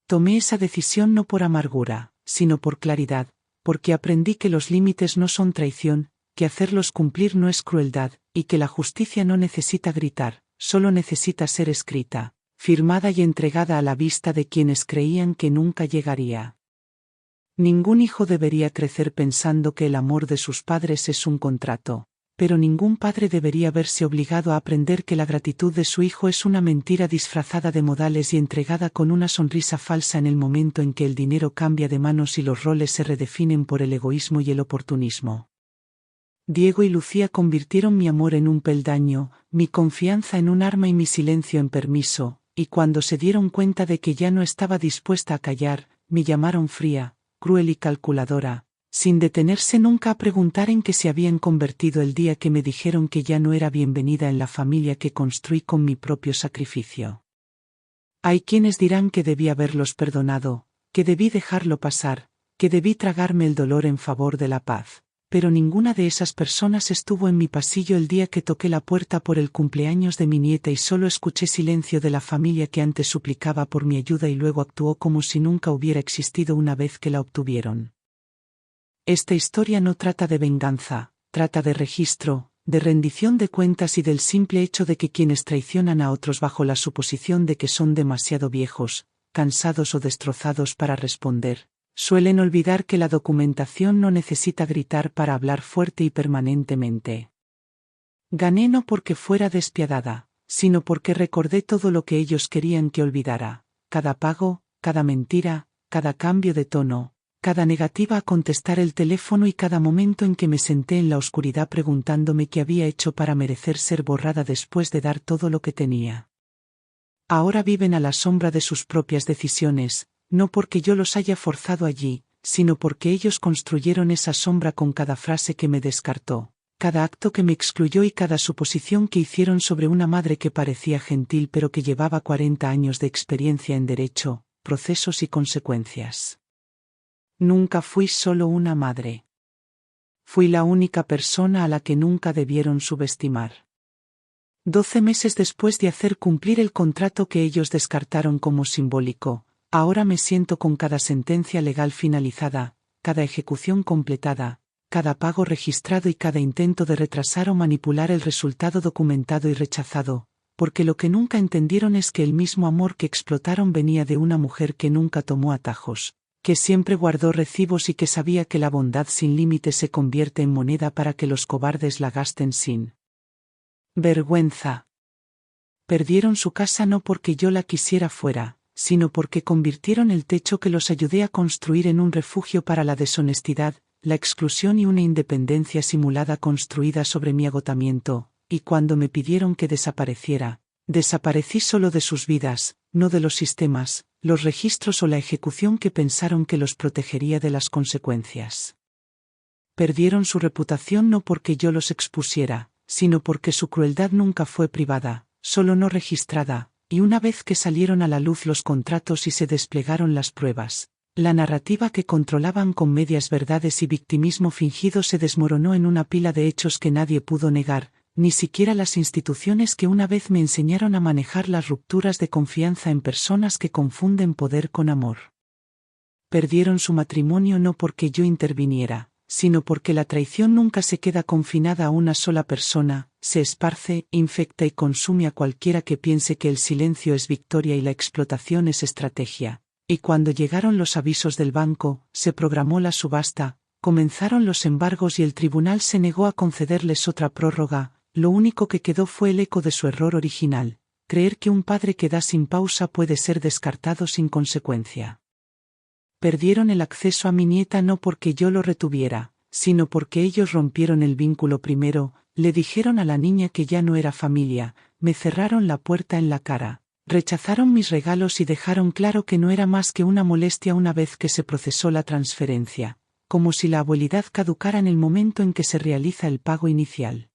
Tomé esa decisión no por amargura, sino por claridad, porque aprendí que los límites no son traición, que hacerlos cumplir no es crueldad, y que la justicia no necesita gritar, solo necesita ser escrita, firmada y entregada a la vista de quienes creían que nunca llegaría. Ningún hijo debería crecer pensando que el amor de sus padres es un contrato, pero ningún padre debería verse obligado a aprender que la gratitud de su hijo es una mentira disfrazada de modales y entregada con una sonrisa falsa en el momento en que el dinero cambia de manos y los roles se redefinen por el egoísmo y el oportunismo. Diego y Lucía convirtieron mi amor en un peldaño, mi confianza en un arma y mi silencio en permiso, y cuando se dieron cuenta de que ya no estaba dispuesta a callar, me llamaron fría, cruel y calculadora, sin detenerse nunca a preguntar en qué se habían convertido el día que me dijeron que ya no era bienvenida en la familia que construí con mi propio sacrificio. Hay quienes dirán que debí haberlos perdonado, que debí dejarlo pasar, que debí tragarme el dolor en favor de la paz. Pero ninguna de esas personas estuvo en mi pasillo el día que toqué la puerta por el cumpleaños de mi nieta y solo escuché silencio de la familia que antes suplicaba por mi ayuda y luego actuó como si nunca hubiera existido una vez que la obtuvieron. Esta historia no trata de venganza, trata de registro, de rendición de cuentas y del simple hecho de que quienes traicionan a otros bajo la suposición de que son demasiado viejos, cansados o destrozados para responder, suelen olvidar que la documentación no necesita gritar para hablar fuerte y permanentemente. Gané no porque fuera despiadada, sino porque recordé todo lo que ellos querían que olvidara, cada pago, cada mentira, cada cambio de tono, cada negativa a contestar el teléfono y cada momento en que me senté en la oscuridad preguntándome qué había hecho para merecer ser borrada después de dar todo lo que tenía. Ahora viven a la sombra de sus propias decisiones, no porque yo los haya forzado allí, sino porque ellos construyeron esa sombra con cada frase que me descartó, cada acto que me excluyó y cada suposición que hicieron sobre una madre que parecía gentil pero que llevaba 40 años de experiencia en derecho, procesos y consecuencias. Nunca fui solo una madre. Fui la única persona a la que nunca debieron subestimar. 12 meses después de hacer cumplir el contrato que ellos descartaron como simbólico, ahora me siento con cada sentencia legal finalizada, cada ejecución completada, cada pago registrado y cada intento de retrasar o manipular el resultado documentado y rechazado, porque lo que nunca entendieron es que el mismo amor que explotaron venía de una mujer que nunca tomó atajos, que siempre guardó recibos y que sabía que la bondad sin límites se convierte en moneda para que los cobardes la gasten sin Vergüenza. Perdieron su casa no porque yo la quisiera fuera, sino porque convirtieron el techo que los ayudé a construir en un refugio para la deshonestidad, la exclusión y una independencia simulada construida sobre mi agotamiento, y cuando me pidieron que desapareciera, desaparecí solo de sus vidas, no de los sistemas, los registros o la ejecución que pensaron que los protegería de las consecuencias. Perdieron su reputación no porque yo los expusiera, sino porque su crueldad nunca fue privada, solo no registrada, y una vez que salieron a la luz los contratos y se desplegaron las pruebas, la narrativa que controlaban con medias verdades y victimismo fingido se desmoronó en una pila de hechos que nadie pudo negar, ni siquiera las instituciones que una vez me enseñaron a manejar las rupturas de confianza en personas que confunden poder con amor. Perdieron su matrimonio no porque yo interviniera, sino porque la traición nunca se queda confinada a una sola persona, se esparce, infecta y consume a cualquiera que piense que el silencio es victoria y la explotación es estrategia. Y cuando llegaron los avisos del banco, se programó la subasta, comenzaron los embargos y el tribunal se negó a concederles otra prórroga, lo único que quedó fue el eco de su error original, creer que un padre que da sin pausa puede ser descartado sin consecuencia. Perdieron el acceso a mi nieta no porque yo lo retuviera, sino porque ellos rompieron el vínculo primero, le dijeron a la niña que ya no era familia, me cerraron la puerta en la cara, rechazaron mis regalos y dejaron claro que no era más que una molestia una vez que se procesó la transferencia, como si la abuelidad caducara en el momento en que se realiza el pago inicial.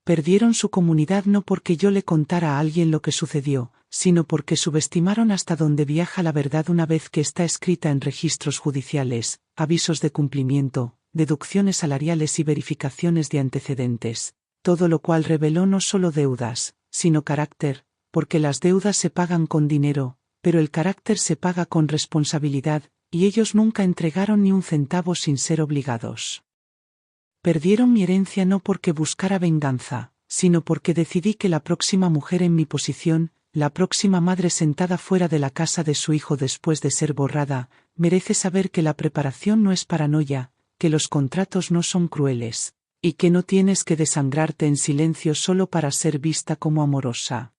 Perdieron su comunidad no porque yo le contara a alguien lo que sucedió, sino porque subestimaron hasta dónde viaja la verdad una vez que está escrita en registros judiciales, avisos de cumplimiento, deducciones salariales y verificaciones de antecedentes, todo lo cual reveló no solo deudas, sino carácter, porque las deudas se pagan con dinero, pero el carácter se paga con responsabilidad, y ellos nunca entregaron ni un centavo sin ser obligados. Perdieron mi herencia no porque buscara venganza, sino porque decidí que la próxima mujer en mi posición, la próxima madre sentada fuera de la casa de su hijo después de ser borrada, merece saber que la preparación no es paranoia, que los contratos no son crueles, y que no tienes que desangrarte en silencio solo para ser vista como amorosa.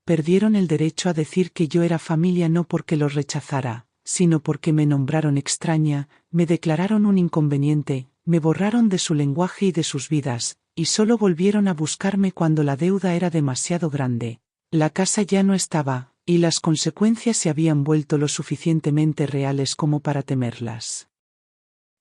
Perdieron el derecho a decir que yo era familia no porque los rechazara, sino porque me nombraron extraña, me declararon un inconveniente, me borraron de su lenguaje y de sus vidas, y solo volvieron a buscarme cuando la deuda era demasiado grande. La casa ya no estaba, y las consecuencias se habían vuelto lo suficientemente reales como para temerlas.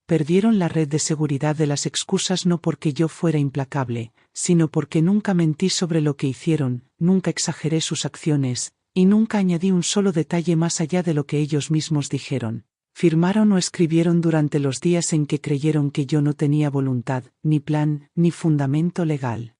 Perdieron la red de seguridad de las excusas no porque yo fuera implacable, sino porque nunca mentí sobre lo que hicieron, nunca exageré sus acciones, y nunca añadí un solo detalle más allá de lo que ellos mismos dijeron. Firmaron o escribieron durante los días en que creyeron que yo no tenía voluntad, ni plan, ni fundamento legal.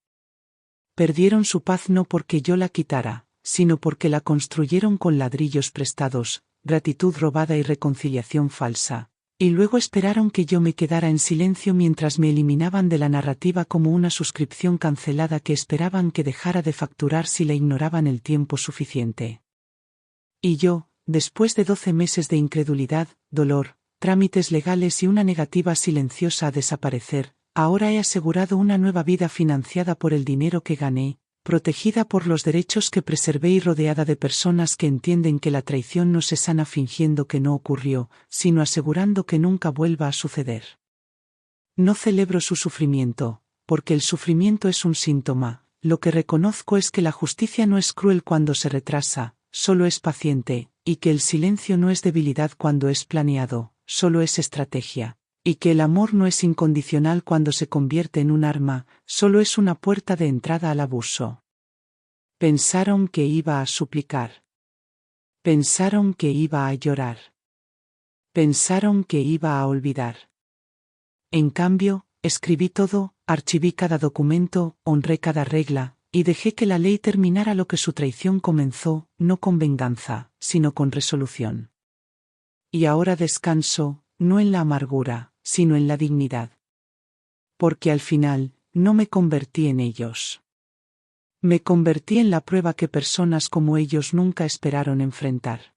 Perdieron su paz no porque yo la quitara, sino porque la construyeron con ladrillos prestados, gratitud robada y reconciliación falsa, y luego esperaron que yo me quedara en silencio mientras me eliminaban de la narrativa como una suscripción cancelada que esperaban que dejara de facturar si la ignoraban el tiempo suficiente. Y yo, después de 12 meses de incredulidad, dolor, trámites legales y una negativa silenciosa a desaparecer, ahora he asegurado una nueva vida financiada por el dinero que gané, protegida por los derechos que preservé y rodeada de personas que entienden que la traición no se sana fingiendo que no ocurrió, sino asegurando que nunca vuelva a suceder. No celebro su sufrimiento, porque el sufrimiento es un síntoma, lo que reconozco es que la justicia no es cruel cuando se retrasa, solo es paciente, y que el silencio no es debilidad cuando es planeado, solo es estrategia, y que el amor no es incondicional cuando se convierte en un arma, solo es una puerta de entrada al abuso. Pensaron que iba a suplicar. Pensaron que iba a llorar. Pensaron que iba a olvidar. En cambio, escribí todo, archiví cada documento, honré cada regla, y dejé que la ley terminara lo que su traición comenzó, no con venganza, sino con resolución. Y ahora descanso, no en la amargura, sino en la dignidad. Porque al final, no me convertí en ellos. Me convertí en la prueba que personas como ellos nunca esperaron enfrentar.